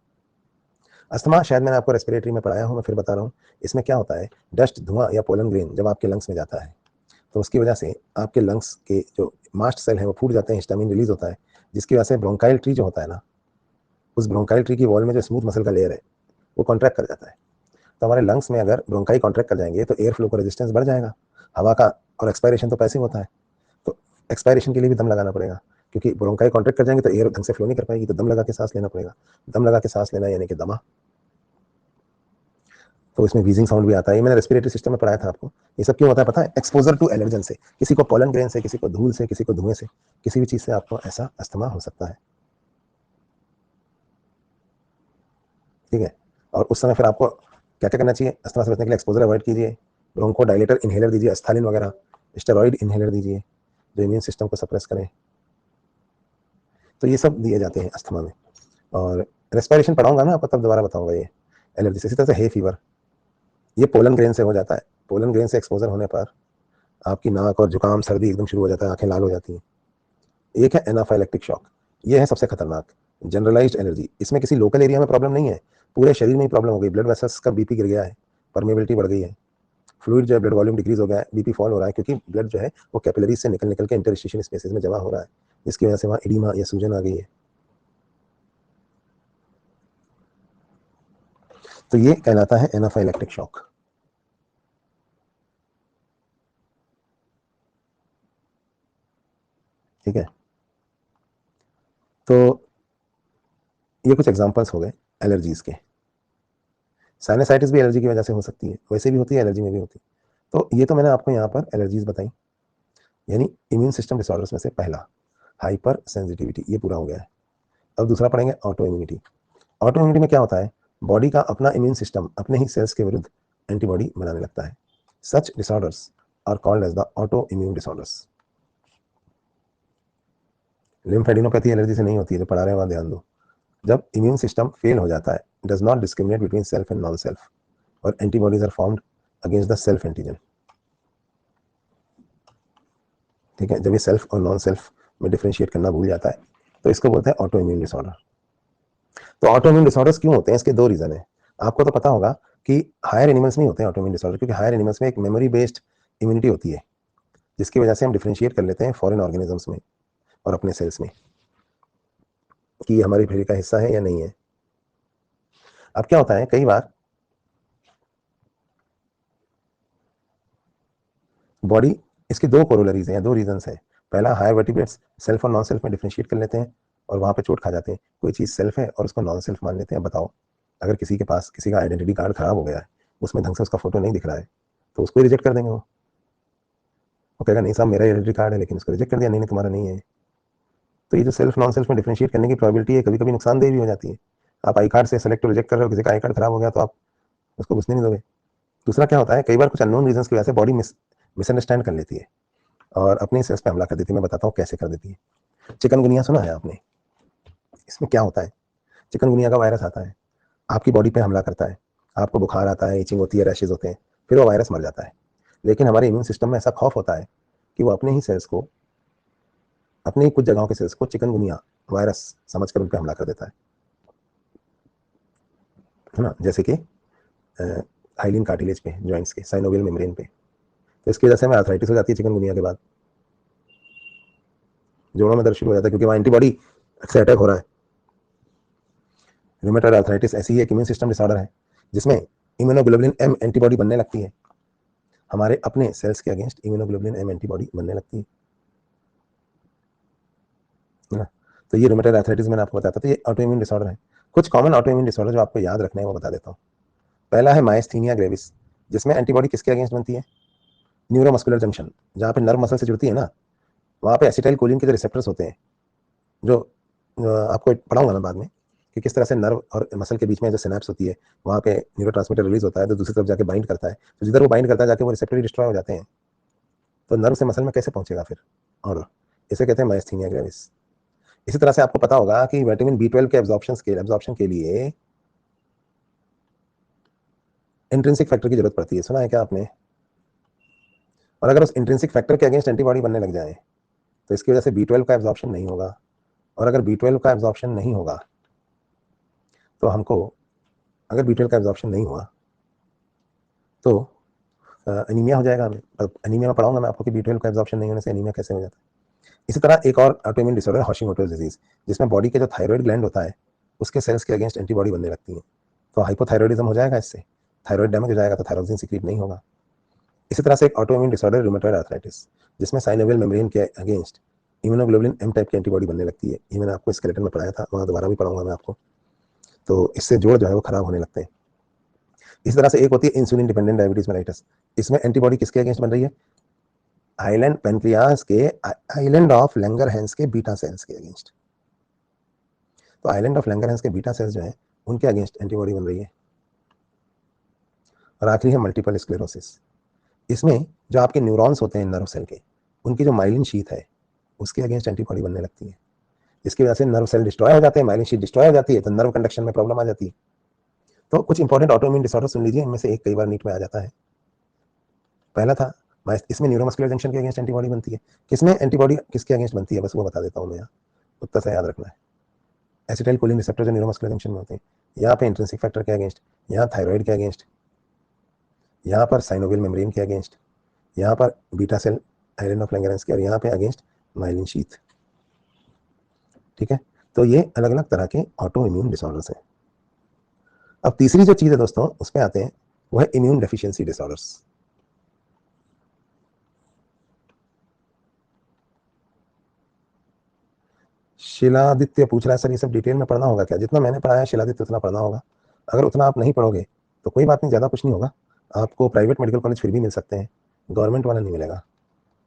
अस्थमा शायद मैंने आपको रेस्पिरेटरी में पढ़ाया हो, मैं फिर बता रहा हूँ। इसमें क्या होता है, डस्ट, धुआं या पोलन ग्रेन जब आपके लंग्स में जाता है, तो उसकी वजह से आपके लंग्स के जो मास्ट सेल है वो फूट जाते हैं, हिस्टामिन रिलीज होता है, जिसकी वजह से ब्रोंकाइल ट्री जो होता है ना, उस ब्रोंकाइल ट्री की वॉल में जो स्मूथ मसल का लेयर है वो कॉन्ट्रैक्ट कर जाता है। तो हमारे लंग्स में अगर ब्रोंकाई कॉन्ट्रैक्ट कर जाएंगे तो एयर फ्लो का रेजिस्टेंस बढ़ जाएगा, हवा का, और एक्सपायरेशन तो पैसिव होता है, तो एक्सपायरेशन के लिए भी दम लगाना पड़ेगा, क्योंकि ब्रोंकाई कॉन्ट्रैक्ट कर जाएंगे तो एयर ढंग से फ्लो नहीं कर पाएगी, तो दम लगा के सांस लेना पड़ेगा। दम लगा के सांस लेना यानी कि दमा। तो इसमें व्हीजिंग साउंड भी आता है, ये मैंने रेस्पिरेटरी सिस्टम में पढ़ाया था आपको। ये सब क्यों होता है पता है? एक्सपोजर टू एलर्जन से, किसी को पोलन ग्रेन से, किसी को धूल से, किसी को धुएं से, किसी भी चीज से आपको ऐसा अस्थमा हो सकता है। ठीक है, और उस समय फिर आपको क्या क्या करना चाहिए अस्थमा से बचने के लिए? एक्सपोजर अवॉइड कीजिए, ब्रोंको डायलेटर इनहेलर दीजिए, अस्थालिन वगैरह, स्टेरॉइड इनहेलर दीजिए जो इम्यून सिस्टम को सप्रेस करें। तो ये सब दिए जाते हैं अस्थमा में। और रेस्पिरेशन पढ़ाऊंगा ना आपको, तब दोबारा बताऊंगा ये एलर्जी से। इसी तरह से हे फीवर, ये पोलन ग्रेन से हो जाता है। पोलन ग्रेन से एक्सपोजर होने पर आपकी नाक और जुकाम, सर्दी एकदम शुरू हो जाता है, आंखें लाल हो जाती हैं। एक है एनाफाइलेक्टिक शॉक, ये है सबसे खतरनाक, जनरलाइज्ड एलर्जी। इसमें किसी लोकल एरिया में प्रॉब्लम नहीं है, पूरे शरीर में ही प्रॉब्लम हो गई। ब्लड वेसल्स का बीपी गिर गया है, परमेबिलिटी बढ़ गई है, फ्लूइड जो है, ब्लड वॉल्यूम डिक्रीज हो गया है, बीपी फॉल हो रहा है, क्योंकि ब्लड जो है वो कैपिलरीज से निकल निकल के इंटरस्टिशियल स्पेसेस में जमा हो रहा है, जिसकी वजह से वहाँ एडिमा या सूजन आ गई है। तो ये कहलाता है एनाफाइलेक्टिक शॉक। ठीक है, तो ये कुछ एग्जांपल्स हो गए एलर्जीज के। साइनसाइटिस भी एलर्जी की वजह से हो सकती है, वैसे भी होती है, एलर्जी में भी होती है। तो ये तो मैंने आपको यहाँ पर एलर्जीज बताई, यानी इम्यून सिस्टम डिसऑर्डर्स में से पहला हाइपर सेंसिटिविटी, ये पूरा हो गया है। अब दूसरा पढ़ेंगे ऑटो इम्यूनिटी। ऑटो इम्यूनिटी में क्या होता है? बॉडी का अपना इम्यून सिस्टम अपने ही सेल्स के विरुद्ध एंटीबॉडी बनाने लगता है। Such disorders are called as the auto immune disorders. Lymphadenopathy allergy से नहीं होती है, जो पढ़ा रहे हैं वहां ध्यान दो। जब इम्यून सिस्टम फेल हो जाता है, does not discriminate between self and non self, और antibodies are formed against the self antigen. ठीक है, जब ये सेल्फ और नॉन सेल्फ में डिफ्रेंशिएट करना भूल जाता है, तो इसको बोलते हैं ऑटो इम्यून डिसऑर्डर। तो ऑटो इम्यून डिसऑर्डर्स क्यों होते हैं? इसके दो रीजन है। आपको तो पता होगा कि हायर एनिमल्स में होते हैं ऑटो इम्यून डिसऑर्डर, क्योंकि हायर एनिमल्स में एक मेमोरी बेस्ड इम्यूनिटी होती है, जिसकी वजह से हम डिफ्रेंशिएट कर लेते हैं फॉरेन ऑर्गेनिजम्स में और अपने सेल्स में कि ये हमारी शरीर का हिस्सा है या नहीं है। अब क्या होता है, कई बार बॉडी, इसके दो कोरोलरीज हैं या दो रीजंस हैं। पहला, हायर वर्टिब्रेट्स सेल्फ और नॉन सेल्फ में डिफ्रेंशिएट कर लेते हैं और वहां पे चोट खा जाते हैं। कोई चीज सेल्फ है और उसको नॉन सेल्फ मान लेते हैं। बताओ, अगर किसी के पास किसी का आइडेंटिटी कार्ड खराब हो गया है, उसमें ढंग से उसका फोटो नहीं दिख रहा है, तो उसको रिजेक्ट कर देंगे। वो कहेगा नहीं साहब मेरा आइडेंटिटी कार्ड है, लेकिन उसको रिजेक्ट कर दिया, नहीं नहीं तुम्हारा नहीं है। तो ये जो सेल्फ नॉन सेल्फ में डिफ्रेंशिएट करने की प्रोबेबिलिटी है, कभी कभी नुकसानदेह भी हो जाती है। आप आई कार्ड से सेलेक्ट रिजेक्ट कर रहे हो, किसी का आई कार्ड खराब हो गया तो आप उसको घुसने नहीं दोगे। दूसरा क्या होता है, कई बार कुछ अननोन रीजन की वजह से बॉडी मिसअंडरस्टैंड कर लेती है और अपने सेल्स पे हमला कर देती है। मैं बताता हूँ कैसे कर देती है। चिकनगुनिया सुना है आपने? इसमें क्या होता है, चिकनगुनिया का वायरस आता है, आपकी बॉडी पे हमला करता है, आपको बुखार आता है, इचिंग होती है, रैशेज होते हैं, फिर वो वायरस मर जाता है। लेकिन हमारे इम्यून सिस्टम में ऐसा खौफ होता है कि वो अपने ही सेल्स को, अपने ही कुछ जगहों के सेल्स को चिकनगुनिया वायरस समझकर उन पर हमला कर देता है ना। जैसे कि हाइलिन कार्टिलेज पे, जॉइंट्स के साइनोवियल मेम्ब्रेन पे। तो इसकी वजह से हमें आर्थराइटिस हो जाती है चिकनगुनिया के बाद, जोड़ों में दर्द शुरू हो जाता है क्योंकि वहाँ एंटीबॉडी से अटैक हो रहा है। रूमेटॉइड आर्थराइटिस ऐसी ही एक इम्यून सिस्टम डिसऑर्डर है जिसमें इम्यूनोग्लोबुलिन एम एंटीबॉडी बनने लगती है, हमारे अपने सेल्स के अगेंस्ट इम्यूनोग्लोबुलिन एम एंटीबॉडी बनने लगती है ना। तो ये रूमेटॉइड आर्थराइटिस मैंने आपको बताया था। तो ये ऑटो इम्यून डिसऑर्डर है। कुछ कॉमन ऑटो इम्यून डिसऑर्डर जो आपको याद रखना है वो बता देता हूँ। पहला है मायस्थीनिया ग्रेविस, जिसमें एंटीबॉडी किसके अगेंस्ट बनती है, न्यूरोमस्कुलर जंक्शन, जहाँ पे नर्व मसल से जुड़ती है ना, वहाँ पे एसिटाइल कोलिन के जो रिसेप्टर्स होते हैं, जो आपको पढ़ाऊंगा मैं बाद में कि किस तरह से नर्व और मसल के बीच में जो सिनेप्स होती है, वहाँ पे न्यूरोट्रांसमीटर रिलीज होता है, तो दूसरी तरफ जाके बाइंड करता है, तो जिधर वो बाइंड करता है जाके वो रिसेप्टर डिस्ट्रॉय हो जाते हैं, तो नर्व से मसल में कैसे पहुंचेगा फिर, और इसे कहते हैं मायस्थीनिया ग्रेविस। इसी तरह से आपको पता होगा कि विटामिन B12 के एब्जॉर्प्शन के लिए इंट्रिंसिक फैक्टर की जरूरत पड़ती है, सुना है क्या आपने? और अगर उस इंट्रिंसिक फैक्टर के अगेंस्ट एंटीबॉडी बनने लग जाए तो इसकी वजह से B12 का एब्जॉर्प्शन नहीं होगा, और अगर B12 का एब्जॉर्प्शन नहीं होगा तो हमको, अगर B12 का एब्जॉर्प्शन नहीं हुआ तो एनीमिया हो जाएगा हमें। अब एनीमिया में पढ़ाऊंगा मैं आपको कि B12 का एब्जॉर्प्शन नहीं होने से एनीमिया कैसे हो जाता है। इसी तरह एक और ऑटोइम्यून डिसऑर्डर है हॉशिमोटोज डिजीज, जिसमें बॉडी के जो थायराइड ग्लैंड होता है उसके सेल्स के अगेंस्ट एंटीबॉडी बनने लगती है, तो हाइपोथायरॉयडिज्म हो जाएगा, इससे थायराइड डैमेज हो जाएगा, तो थायरोक्सिन सीक्रेट नहीं होगा। इसी तरह से एक ऑटोइम्यून डिसऑर्डर रूमेटॉइड आर्थराइटिस, जिसमें साइनोवियल मेम्ब्रेन के अगेंस्ट इम्यूनोग्लोबुलिन एम टाइप की एंटीबॉडी बनने लगती है। ये मैंने आपको स्केलेटन में पढ़ाया था, वहाँ दोबारा भी पढ़ाऊंगा मैं आपको। तो इससे जोड़ जो है वो खराब होने लगते हैं। इस तरह से एक होती है इंसुलिन डिपेंडेंट डायबिटीज मेलाइटस, इसमें एंटीबॉडी किसके अगेंस्ट बन रही है, आइलैंड पेनक्रियास के, आइलैंड ऑफ लैंगरहैंस के बीटा सेल्स के अगेंस्ट। तो आइलैंड ऑफ लैंगरहैंस के बीटा सेल्स जो है उनके अगेंस्ट एंटीबॉडी बन रही है। और आखिरी है मल्टीपल स्क्लेरोसिस, इसमें जो आपके न्यूरॉन्स होते हैं नर्व सेल के, उनकी जो माइलिन शीथ है उसके अगेंस्ट एंटीबॉडी बनने लगती है। इसकी वजह से नर्व सेल डिस्ट्रॉय हो जाते हैं, माइलिन शीथ डिस्ट्रॉय हो जाती है, तो नर्व कंडक्शन में प्रॉब्लम आ जाती है। तो कुछ इंपॉर्टेंट ऑटोइम्यून डिसऑर्डर सुन लीजिए, इनमें से एक कई बार नीट में आ जाता है। पहला था, इसमें न्यूरोमस्कुलर जंक्शन के अगेंस्ट एंटीबॉडी बनती है। किसमें एंटीबॉडी किसके अगेंस्ट बनती है बस वो बता देता हूँ मैं यहाँ, उत्तर से याद रखना है। एसिटाइल कोलिन रिसेप्टर जो न्यूरोमस्कुलर जंक्शन में होते हैं, यहाँ पे इंट्रिंसिक फैक्टर के अगेंस्ट, यहाँ थायराइड के अगेंस्ट, यहाँ पर साइनोवियल मेम्ब्रेन के अगेंस्ट, यहाँ पर beta cell island of Langerhans के, और यहाँ पे अगेंस्ट माइलिन शीथ। ठीक है, तो ये अलग अलग तरह के ऑटो इम्यून डिसऑर्डर्स हैं। अब तीसरी जो चीज है दोस्तों उस पर आते हैं, वो है इम्यून डेफिशिएंसी डिसऑर्डर्स। शिलादित्य पूछ रहा है सर ये सब डिटेल में पढ़ना होगा क्या? जितना मैंने पढ़ाया है शिलादित्य उतना पढ़ना होगा। अगर उतना आप नहीं पढ़ोगे तो कोई बात नहीं, ज़्यादा कुछ नहीं होगा, आपको प्राइवेट मेडिकल कॉलेज फिर भी मिल सकते हैं, गवर्नमेंट वाला नहीं मिलेगा,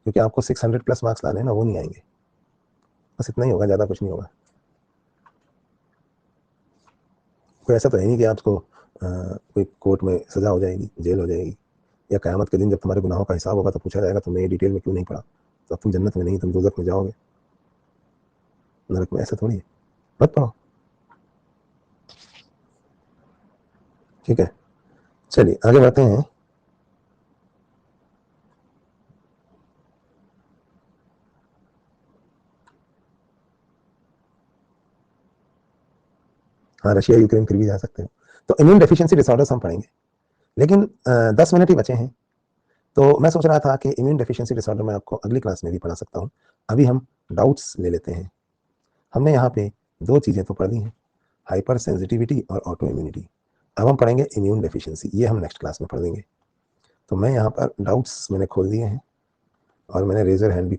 क्योंकि आपको 600 प्लस मार्क्स लाने हैं ना, वो नहीं आएंगे। बस इतना ही होगा, ज़्यादा कुछ नहीं होगा। कोई ऐसा तो है नहीं कि आपको कोई कोर्ट में सजा हो जाएगी, जेल हो जाएगी, या क़यामत के दिन जब तुम्हारे गुनाहों का हिसाब होगा तो पूछा जाएगा तुमने ये डिटेल में क्यों नहीं पढ़ा, तो अब तुम जन्नत में नहीं, तुम दोज़ख में जाओगे, नरक में। ऐसा थोड़ी है, मत पढ़ो। ठीक है, चलिए आगे बढ़ते हैं। हाँ, रशिया यूक्रेन फिर भी जा सकते हो। तो इम्यून डेफिशिएंसी डिसऑर्डर्स हम पढ़ेंगे, लेकिन 10 मिनट ही बचे हैं, तो मैं सोच रहा था कि इम्यून डेफिशिएंसी डिसऑर्डर मैं आपको अगली क्लास में भी पढ़ा सकता हूँ। अभी हम डाउट्स ले लेते हैं। हमने यहाँ पे दो चीज़ें तो पढ़ दी हैं, हाइपर सेंसिटिविटी और ऑटो इम्यूनिटी। अब हम पढ़ेंगे इम्यून डेफिशिएंसी, ये हम नेक्स्ट क्लास में पढ़ देंगे। तो मैं यहाँ पर डाउट्स मैंने खोल दिए हैं और मैंने रेजर हैंड भी